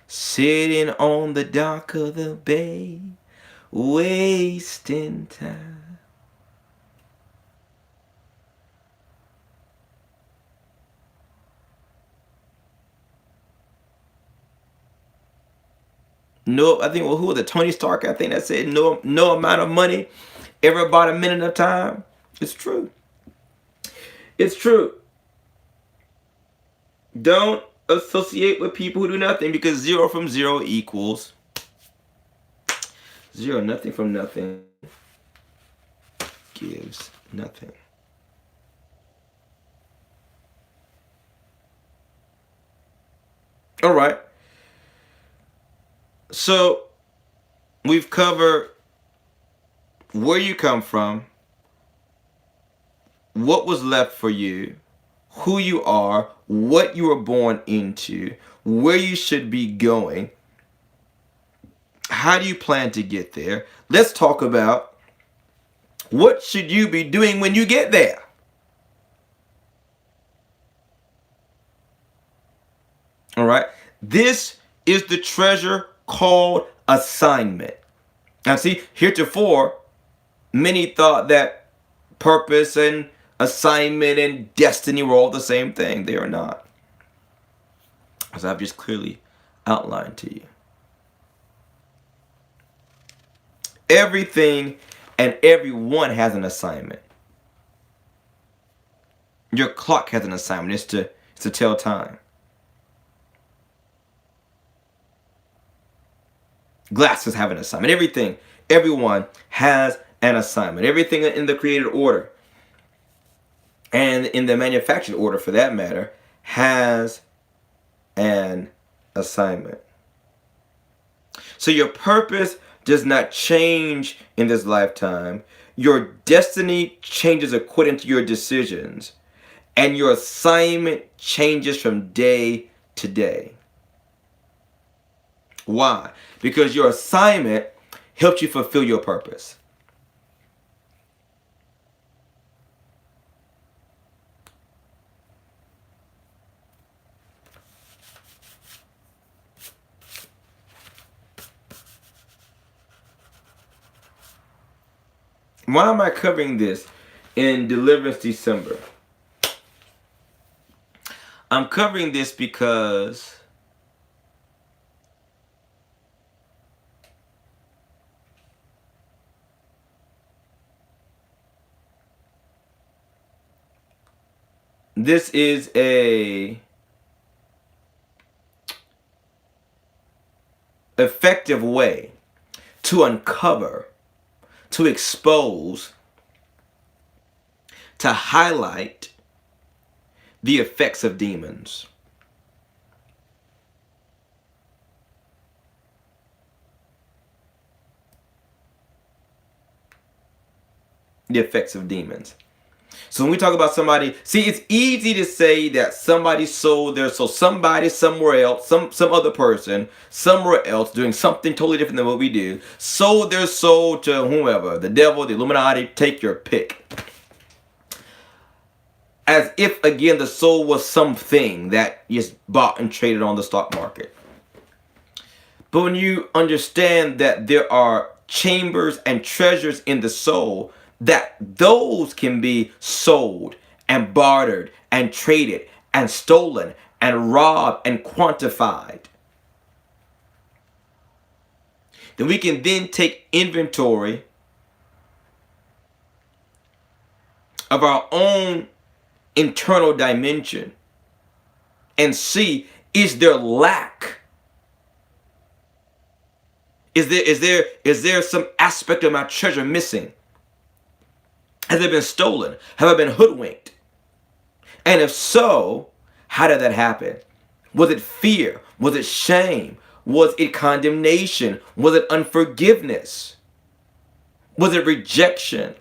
Sitting on the dock of the bay, wasting time. No, I think, well, who was it? Tony Stark, I think that said no amount of money ever bought a minute of time. It's true. It's true. Don't associate with people who do nothing, because 0 from 0 equals 0. Nothing from nothing gives nothing. All right. So we've covered where you come from, what was left for you, who you are, what you were born into, where you should be going. How do you plan to get there? Let's talk about what should you be doing when you get there. All right. This is the treasure called assignment. Now, see, heretofore, many thought that purpose and assignment and destiny were all the same thing. They are not, as I've just clearly outlined to you. Everything and everyone has an assignment. Your clock has an assignment. It's to tell time. Glasses have an assignment. Everything, everyone has an assignment. Everything in the created order and in the manufactured order, for that matter, has an assignment. So your purpose does not change in this lifetime. Your destiny changes according to your decisions, and your assignment changes from day to day. Why? Because your assignment helps you fulfill your purpose. Why am I covering this in Deliverance December? I'm covering this because this is a effective way to uncover, to expose, to highlight the effects of demons. The effects of demons. So when we talk about somebody, see, it's easy to say that somebody sold their soul. Somebody somewhere else, some other person somewhere else doing something totally different than what we do, sold their soul to whomever, the devil, the Illuminati, take your pick. As if, again, the soul was something that is bought and traded on the stock market. But when you understand that there are chambers and treasures in the soul, that those can be sold and bartered and traded and stolen and robbed and quantified, then we can then take inventory of our own internal dimension and see, is there lack? Is there some aspect of my treasure missing? Has it been stolen? Have I been hoodwinked? And if so, how did that happen? Was it fear? Was it shame? Was it condemnation? Was it unforgiveness? Was it rejection?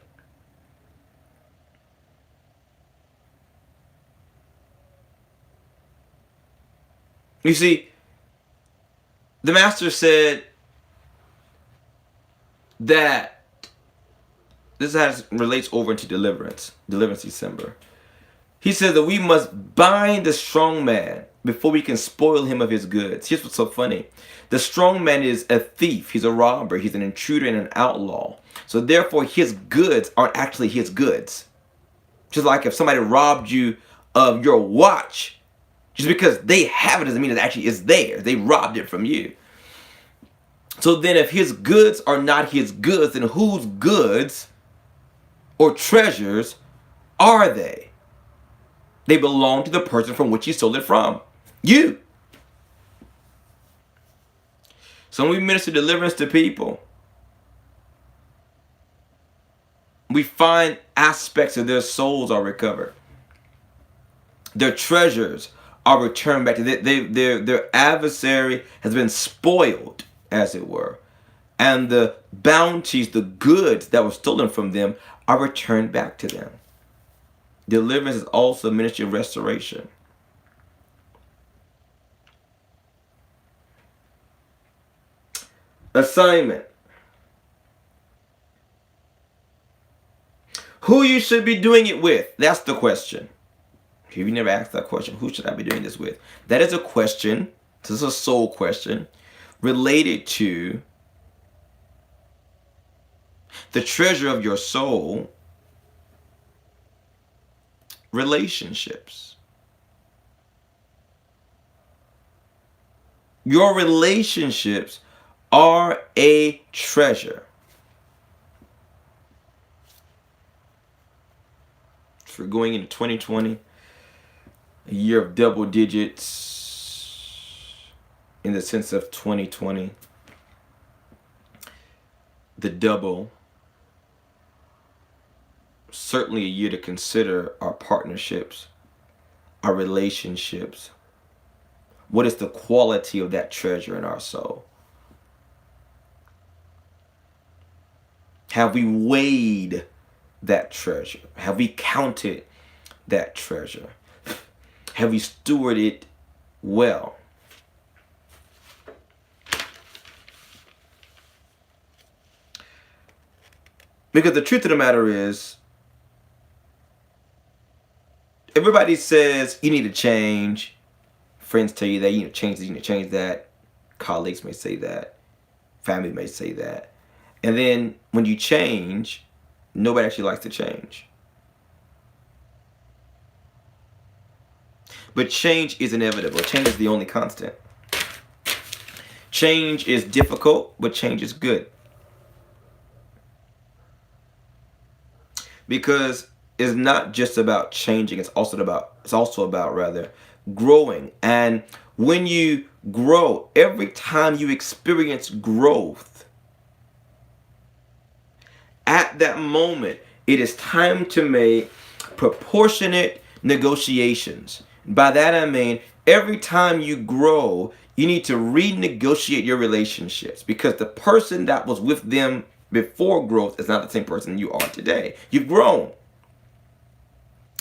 You see, the master said that this has relates over into deliverance December. He says that we must bind the strong man before we can spoil him of his goods. Here's what's so funny. The strong man is a thief. He's a robber. He's an intruder and an outlaw. So therefore, his goods aren't actually his goods. Just like if somebody robbed you of your watch, just because they have it doesn't mean it actually is theirs. They robbed it from you. So then if his goods are not his goods, then whose goods or treasures are they? They belong to the person from which he stole it from. You. So when we minister deliverance to people, we find aspects of their souls are recovered. Their treasures are returned back to them. Their adversary has been spoiled, as it were. And the bounties, the goods that were stolen from them are returned back to them. Deliverance is also a ministry of restoration. Assignment. Who you should be doing it with? That's the question. If you never asked that question, who should I be doing this with? That is a question. This is a soul question related to the treasure of your soul, relationships. Your relationships are a treasure. For going into 2020, a year of double digits in the sense of 2020, the double, certainly a year to consider our partnerships, our relationships. What is the quality of that treasure in our soul? Have we weighed that treasure? Have we counted that treasure? Have we stewarded it well? Because the truth of the matter is, everybody says you need to change. Friends tell you that you need to change this, you need to change that. Colleagues may say that. Family may say that. And then when you change, nobody actually likes to change. But change is inevitable. Change is the only constant. Change is difficult, but change is good. Because it's not just about changing, it's also about growing. And when you grow, every time you experience growth, at that moment, it is time to make proportionate negotiations. By that I mean, every time you grow, you need to renegotiate your relationships, because the person that was with them before growth is not the same person you are today. You've grown.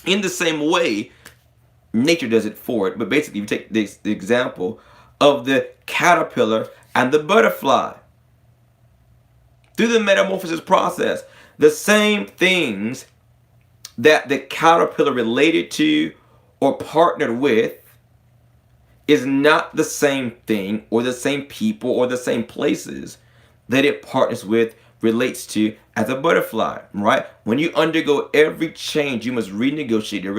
In the same way, nature does it for it. But basically, you take the example of the caterpillar and the butterfly. Through the metamorphosis process, the same things that the caterpillar related to or partnered with is not the same thing or the same people or the same places that it partners with, relates to as a butterfly, right? When you undergo every change, you must renegotiate your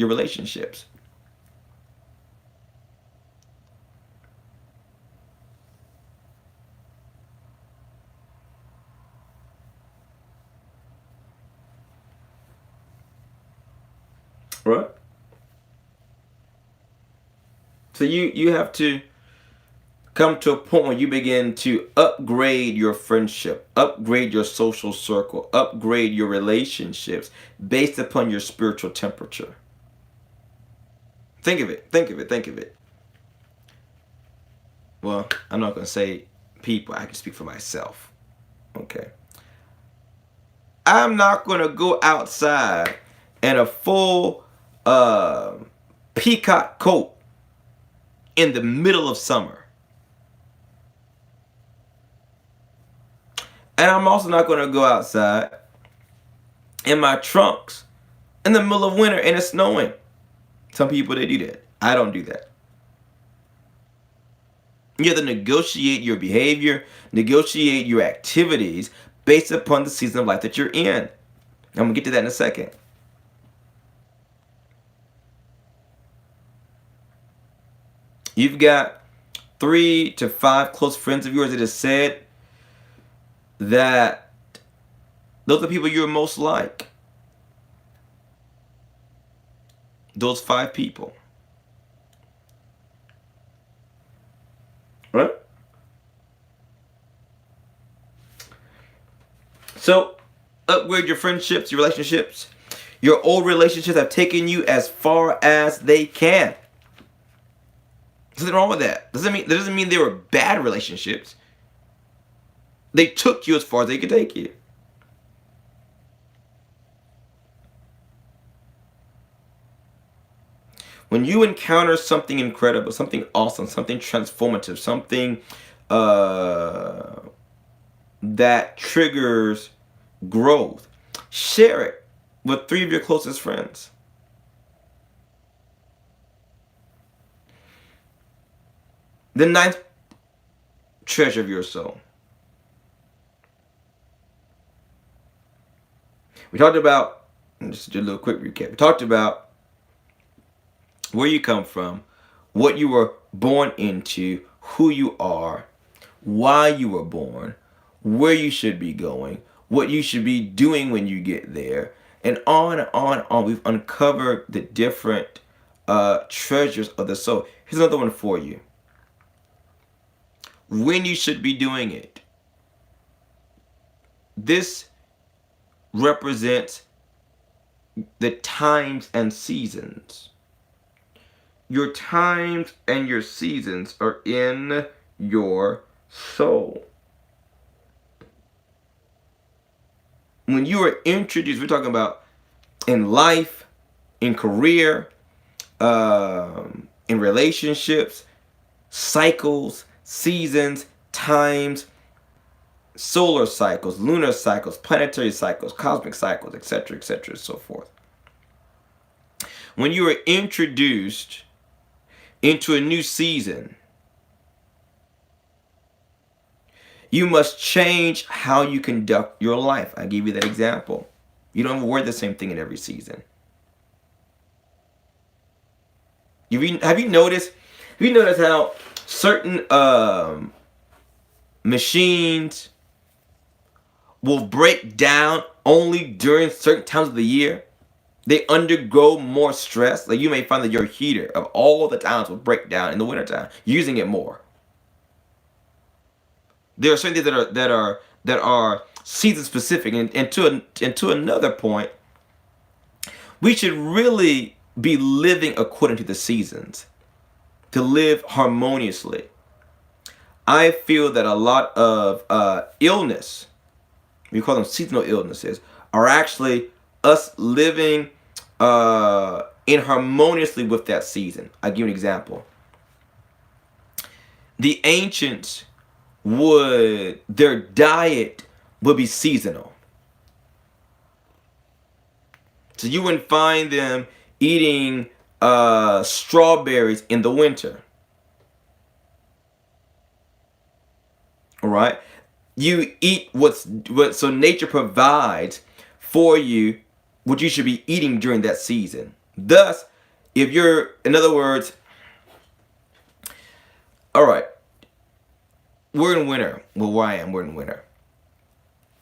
relationships. Right? So you have to come to a point where you begin to upgrade your friendship, upgrade your social circle, upgrade your relationships based upon your spiritual temperature. Think of it. Think of it. Think of it. Well, I'm not going to say people. I can speak for myself. Okay. I'm not going to go outside in a full peacock coat in the middle of summer. And I'm also not going to go outside in my trunks in the middle of winter and it's snowing. Some people, they do that. I don't do that. You have to negotiate your behavior, negotiate your activities based upon the season of life that you're in. I'm going to get to that in a second. You've got 3 to 5 close friends of yours that have said that those are people you're most like. Those 5 people. Right? So, upgrade your friendships, your relationships. Your old relationships have taken you as far as they can. There's nothing wrong with that. That doesn't mean they were bad relationships. They took you as far as they could take you. When you encounter something incredible, something awesome, something transformative, something that triggers growth, share it with 3 of your closest friends. The 9th treasure of your soul. We talked about, just do a little quick recap. We talked about where you come from, what you were born into, who you are, why you were born, where you should be going, what you should be doing when you get there, and on and on and on. We've uncovered the different treasures of the soul. Here's another one for you. When you should be doing it. This represents the times and seasons. Your times and your seasons are in your soul. When you are introduced, we're talking about in life, in career, in relationships, cycles, seasons, times, solar cycles, lunar cycles, planetary cycles, cosmic cycles, etc., and so forth. When you are introduced into a new season, you must change how you conduct your life. I give you that example. You don't wear the same thing in every season. Have you noticed how certain machines will break down only during certain times of the year? They undergo more stress. Like you may find that your heater of all the times will break down in the wintertime, using it more. There are certain things that are season specific, and to another point, we should really be living according to the seasons, to live harmoniously. I feel that a lot of illness, we call them seasonal illnesses, are actually us living inharmoniously with that season. I'll give you an example. The ancients their diet would be seasonal. So you wouldn't find them eating strawberries in the winter. All right? You eat what so nature provides for you, what you should be eating during that season. Thus, if you're, in other words, all right, we're in winter. Well, where I am, we're in winter.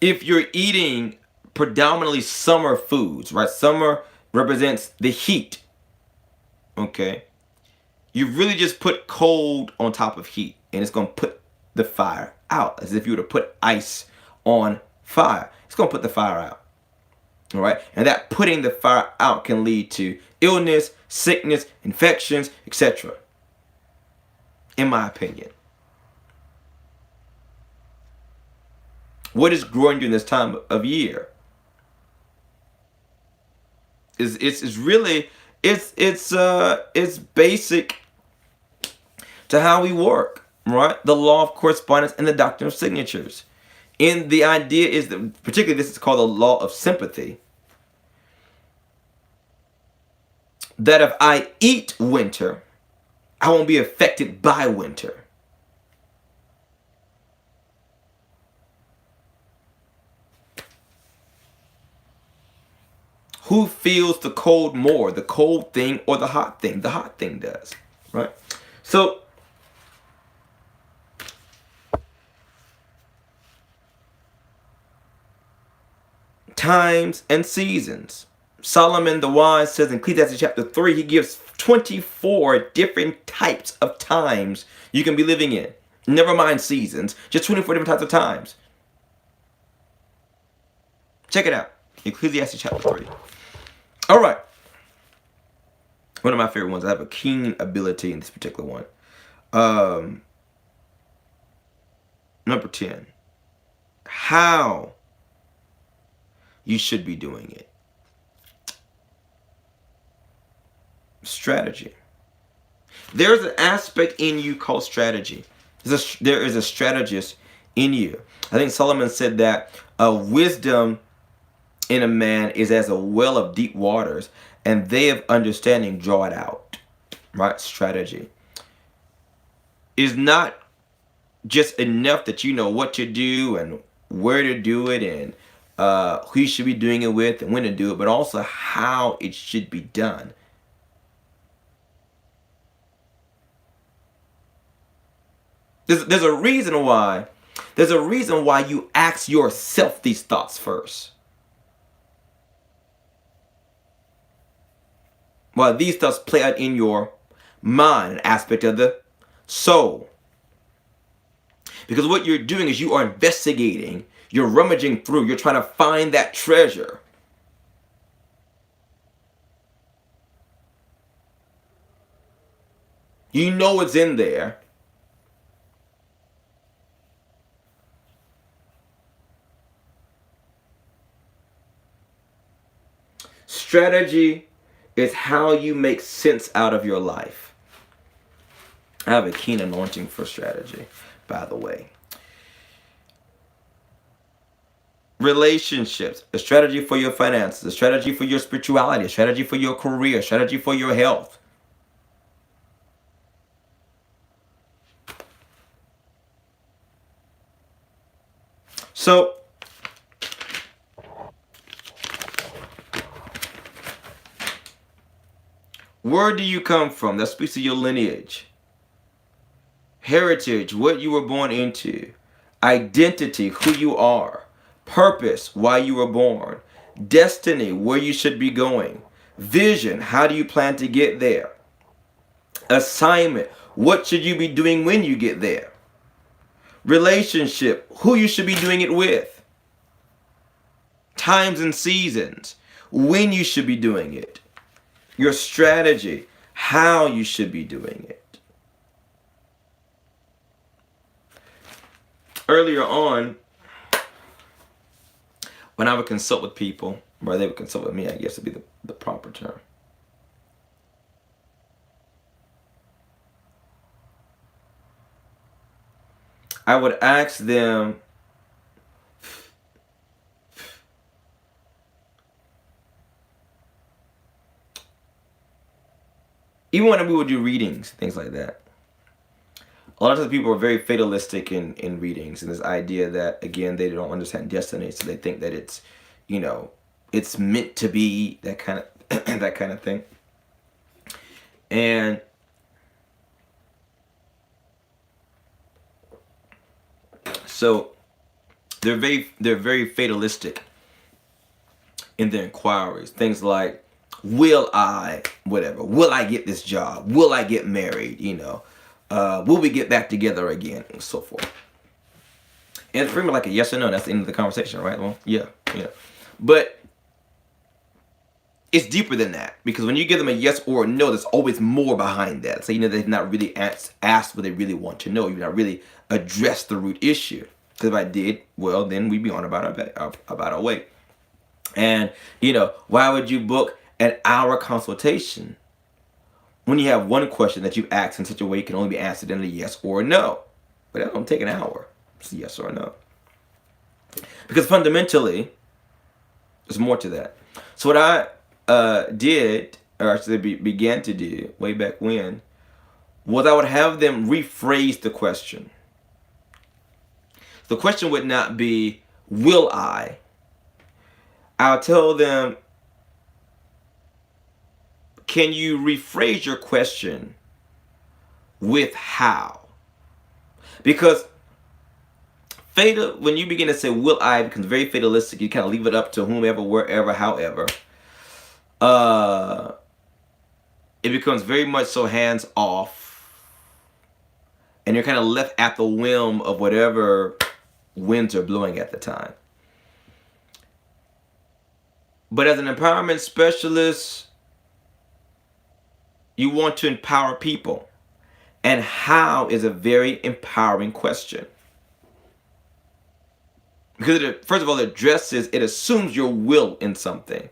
If you're eating predominantly summer foods, right? Summer represents the heat. Okay, you really just put cold on top of heat, and it's going to put the fire out. As if you were to put ice on fire, it's going to put the fire out. All right, and that putting the fire out can lead to illness, sickness, infections, etc. In my opinion, what is growing during this time of year is it's really it's basic to how we work, right? The law of correspondence and the doctrine of signatures. And the idea is that, particularly, this is called the law of sympathy. That if I eat winter, I won't be affected by winter. Who feels the cold more, the cold thing or the hot thing? The hot thing does, right? So, times and seasons. Solomon the wise says in Ecclesiastes chapter 3, he gives 24 different types of times you can be living in. Never mind seasons, just 24 different types of times. Check it out. Ecclesiastes chapter 3. All right. One of my favorite ones. I have a keen ability in this particular one. Number 10. How you should be doing it. Strategy. There's an aspect in you called strategy. There is a strategist in you. I think Solomon said that wisdom in a man is as a well of deep waters, and they of understanding draw it out. Right? Strategy is not just enough that you know what to do and where to do it and who you should be doing it with and when to do it, but also how it should be done. There's a reason why. There's a reason why you ask yourself these thoughts first. Why these thoughts play out in your mind, an aspect of the soul. Because what you're doing is you are investigating, you're rummaging through, you're trying to find that treasure. You know it's in there. Strategy is how you make sense out of your life. I have a keen anointing for strategy, by the way. Relationships, a strategy for your finances, a strategy for your spirituality, a strategy for your career, a strategy for your health. So, where do you come from? That speaks to your lineage. Heritage, what you were born into. Identity, who you are. Purpose, why you were born. Destiny, where you should be going. Vision, how do you plan to get there? Assignment, what should you be doing when you get there? Relationship, who you should be doing it with. Times and seasons, when you should be doing it. Your strategy, how you should be doing it. Earlier on, when I would consult with people, or they would consult with me, I guess would be the proper term. I would ask them, even when we would do readings, things like that. A lot of the people are very fatalistic in readings, and this idea that, again, they don't understand destiny, so they think that it's, it's meant to be, that kind of that kind of thing. And so they're very fatalistic in their inquiries. Things like, will I, whatever, will I get this job? Will I get married? Will we get back together again? And so forth. And it's pretty much like a yes or no. That's the end of the conversation, right? Well, yeah. But it's deeper than that, because when you give them a yes or a no, there's always more behind that. So they've not really asked what they really want to know. You've not really addressed the root issue. Because if I did, well, then we'd be on about our way. And why would you book an hour consultation when you have one question that you ask in such a way it can only be answered in a yes or a no? But that don't take an hour. It's a yes or a no. Because fundamentally, there's more to that. So what I did, or actually began to do way back when, was I would have them rephrase the question. The question would not be, will I? I'll tell them, can you rephrase your question with how? Because when you begin to say will I, it becomes very fatalistic. You kind of leave it up to whomever, wherever, however. It becomes very much so hands off, and you're kind of left at the whim of whatever winds are blowing at the time. But as an empowerment specialist, you want to empower people. And how is a very empowering question. Because first of all, it assumes your will in something.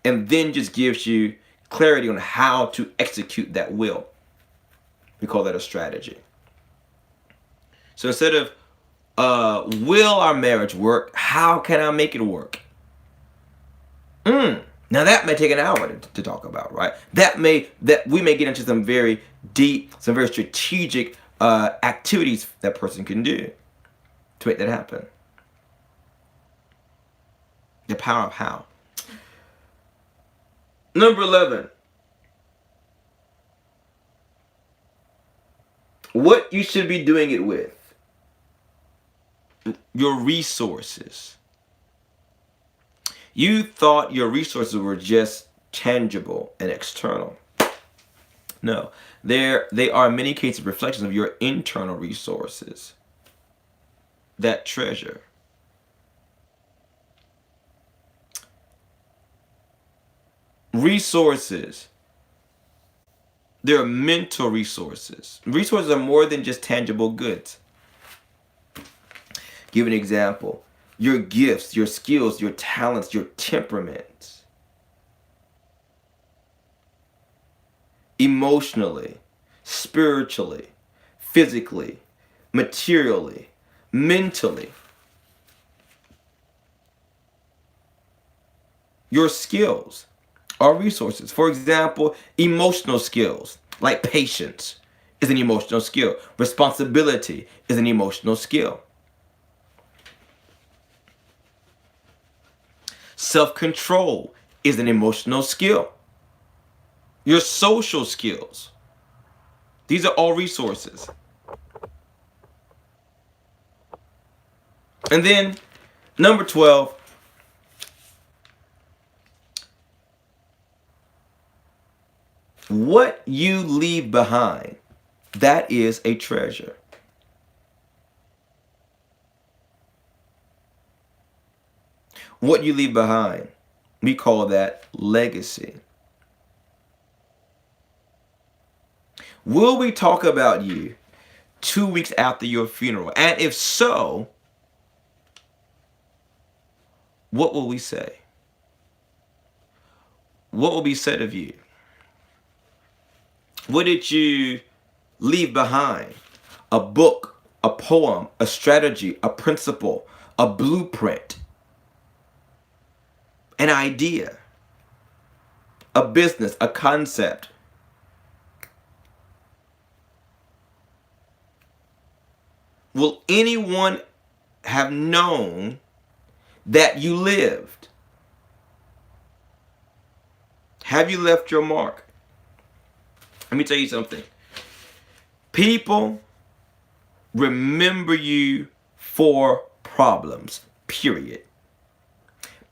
And then just gives you clarity on how to execute that will. We call that a strategy. So instead of, will our marriage work? How can I make it work? Now that may take an hour to talk about, right? That we may get into some very deep, some very strategic activities that person can do to make that happen. The power of how. Number 11. What you should be doing it with. Your resources. You thought your resources were just tangible and external. No, they are in many cases reflections of your internal resources. That treasure. Resources. They're mental resources. Resources are more than just tangible goods. Give an example. Your gifts, your skills, your talents, your temperaments. Emotionally, spiritually, physically, materially, mentally. Your skills are resources. For example, emotional skills, like patience, is an emotional skill. Responsibility is an emotional skill. Self-control is an emotional skill. Your social skills. These are all resources. And then, number 12. What you leave behind, that is a treasure. What you leave behind, we call that legacy. Will we talk about you 2 weeks after your funeral? And if so, what will we say? What will be said of you? What did you leave behind? A book, a poem, a strategy, a principle, a blueprint, an idea, a business, a concept. Will anyone have known that you lived? Have you left your mark? Let me tell you something. People remember you for problems, period.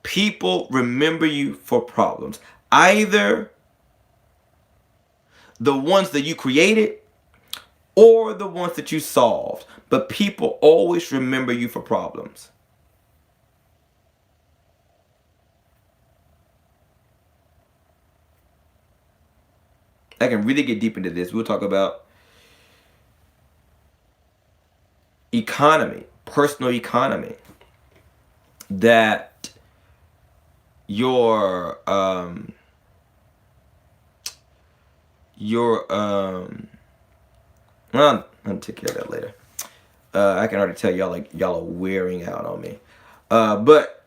People remember you for problems. Either the ones that you created or the ones that you solved. But people always remember you for problems. I can really get deep into this. We'll talk about economy, personal economy. That your well, I'll take care of that later. I can already tell y'all are wearing out on me. But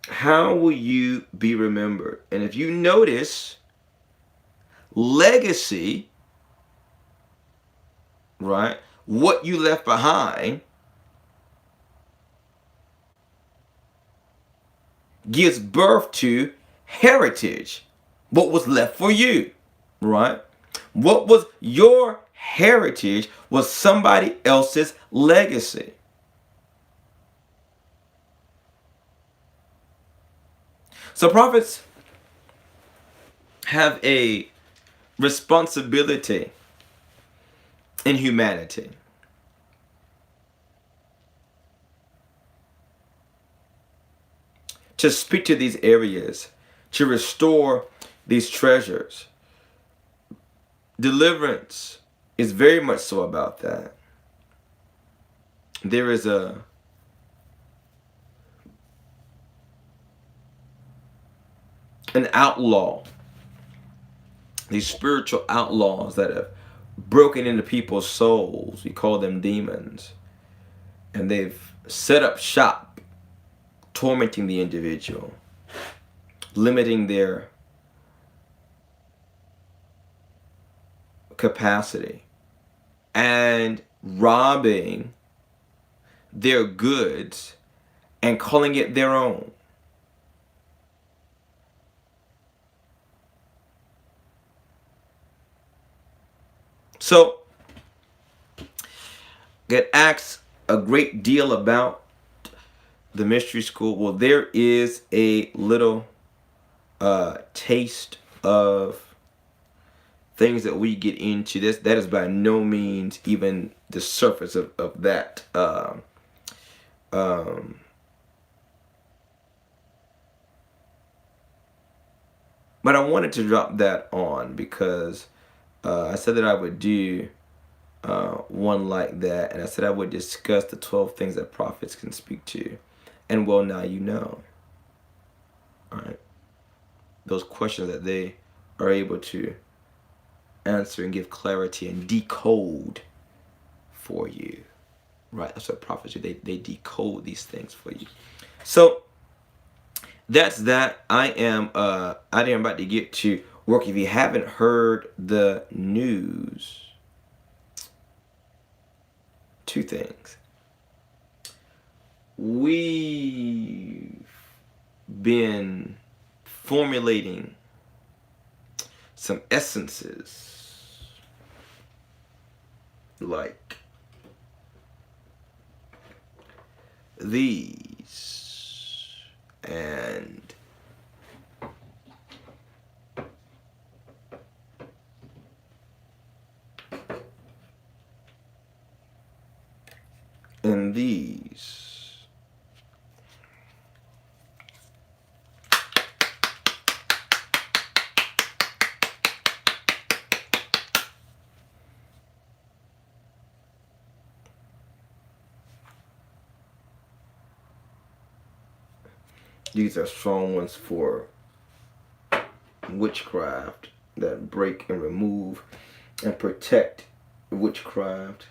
how will you be remembered? And if you notice, legacy, right? What you left behind gives birth to heritage. What was left for you, right? What was your heritage was somebody else's legacy. So prophets have a responsibility in humanity. To speak to these areas, to restore these treasures. Deliverance is very much so about that. There is an outlaw, these spiritual outlaws that have broken into people's souls. We call them demons. And they've set up shop, tormenting the individual, limiting their capacity, and robbing their goods and calling it their own. So, get asked a great deal about the mystery school. Well, there is a little taste of things that we get into. That is by no means even the surface of that. But I wanted to drop that on because I said that I would do one like that, and I said I would discuss the 12 things that prophets can speak to. And well, now you know. All right. Those questions that they are able to answer and give clarity and decode for you. Right? That's what prophets do. They decode these things for you. So that's that. I am about to get to work. If you haven't heard the news, two things. We've been formulating some essences like these, and these. These are strong ones for witchcraft that break and remove and protect witchcraft.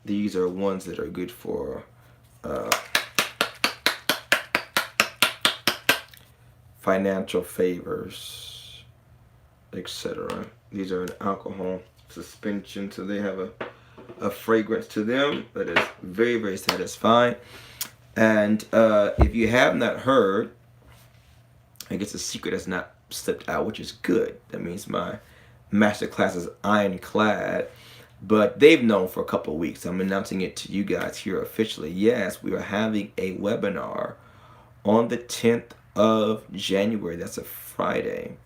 These are ones that are good for financial favors, etc. These are an alcohol suspension, so they have a fragrance to them that is very, very satisfying. And if you have not heard, I guess a secret has not slipped out, which is good. That means my masterclass is ironclad. But they've known for a couple of weeks. I'm announcing it to you guys here officially. Yes, we are having a webinar on the 10th of January. That's a Friday.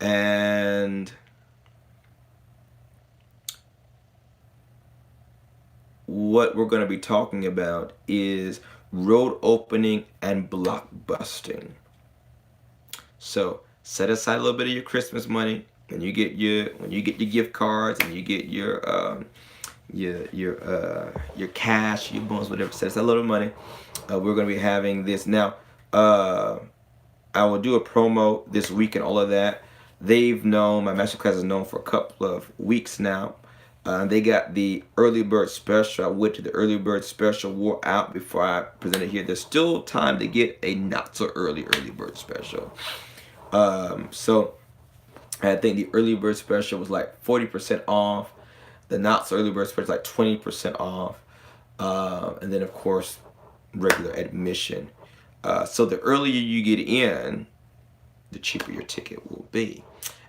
And what we're going to be talking about is road opening and blockbusting. So set aside a little bit of your Christmas money, and when you get your gift cards, and you get your cash, your bonus, whatever. Set aside a little money. We're going to be having this now. I will do a promo this week and all of that. They've known, my masterclass is known for a couple of weeks now. They got the early bird special. I went to the early bird special, wore out before I presented here. There's still time to get a not so early bird special. So I think the early bird special was like 40% off. The not so early bird special is like 20% off. And then of course, regular admission. So the earlier you get in, the cheaper your ticket will be.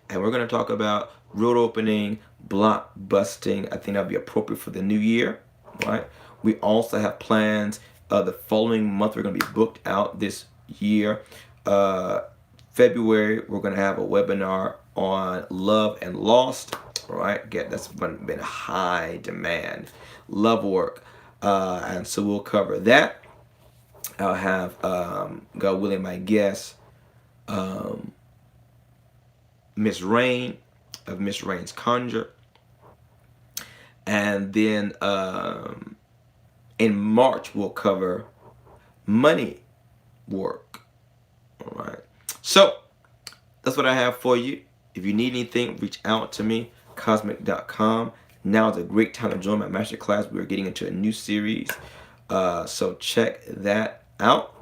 And we're going to talk about road opening, block busting. I think that'll be appropriate for the new year, right? We also have plans. The following month, we're going to be booked out this year. February, we're going to have a webinar on love and lost, right? That's been high demand, love work. And so we'll cover that. I'll have, God willing, my guest, Miss Rain of Miss Rain's Conjure. And then in March, we'll cover money work. All right. So that's what I have for you. If you need anything, reach out to me, cosmic.com. Now is a great time to join my masterclass. We are getting into a new series. So check that out.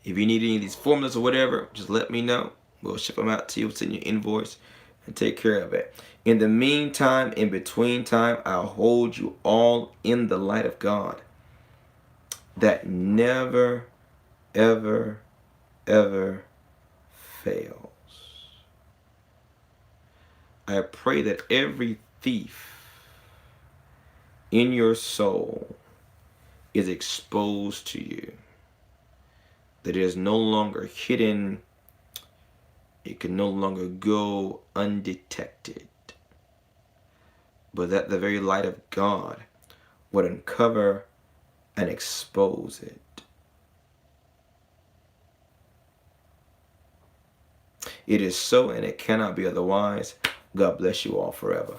If you need any of these formulas or whatever, just let me know. We'll ship them out to you, we'll send you an invoice, and take care of it. In the meantime, in between time, I'll hold you all in the light of God that never, ever, ever fails. I pray that every thief in your soul is exposed to you, that it is no longer hidden. It can no longer go undetected, but that the very light of God would uncover and expose it. It is so, and it cannot be otherwise. God bless you all forever.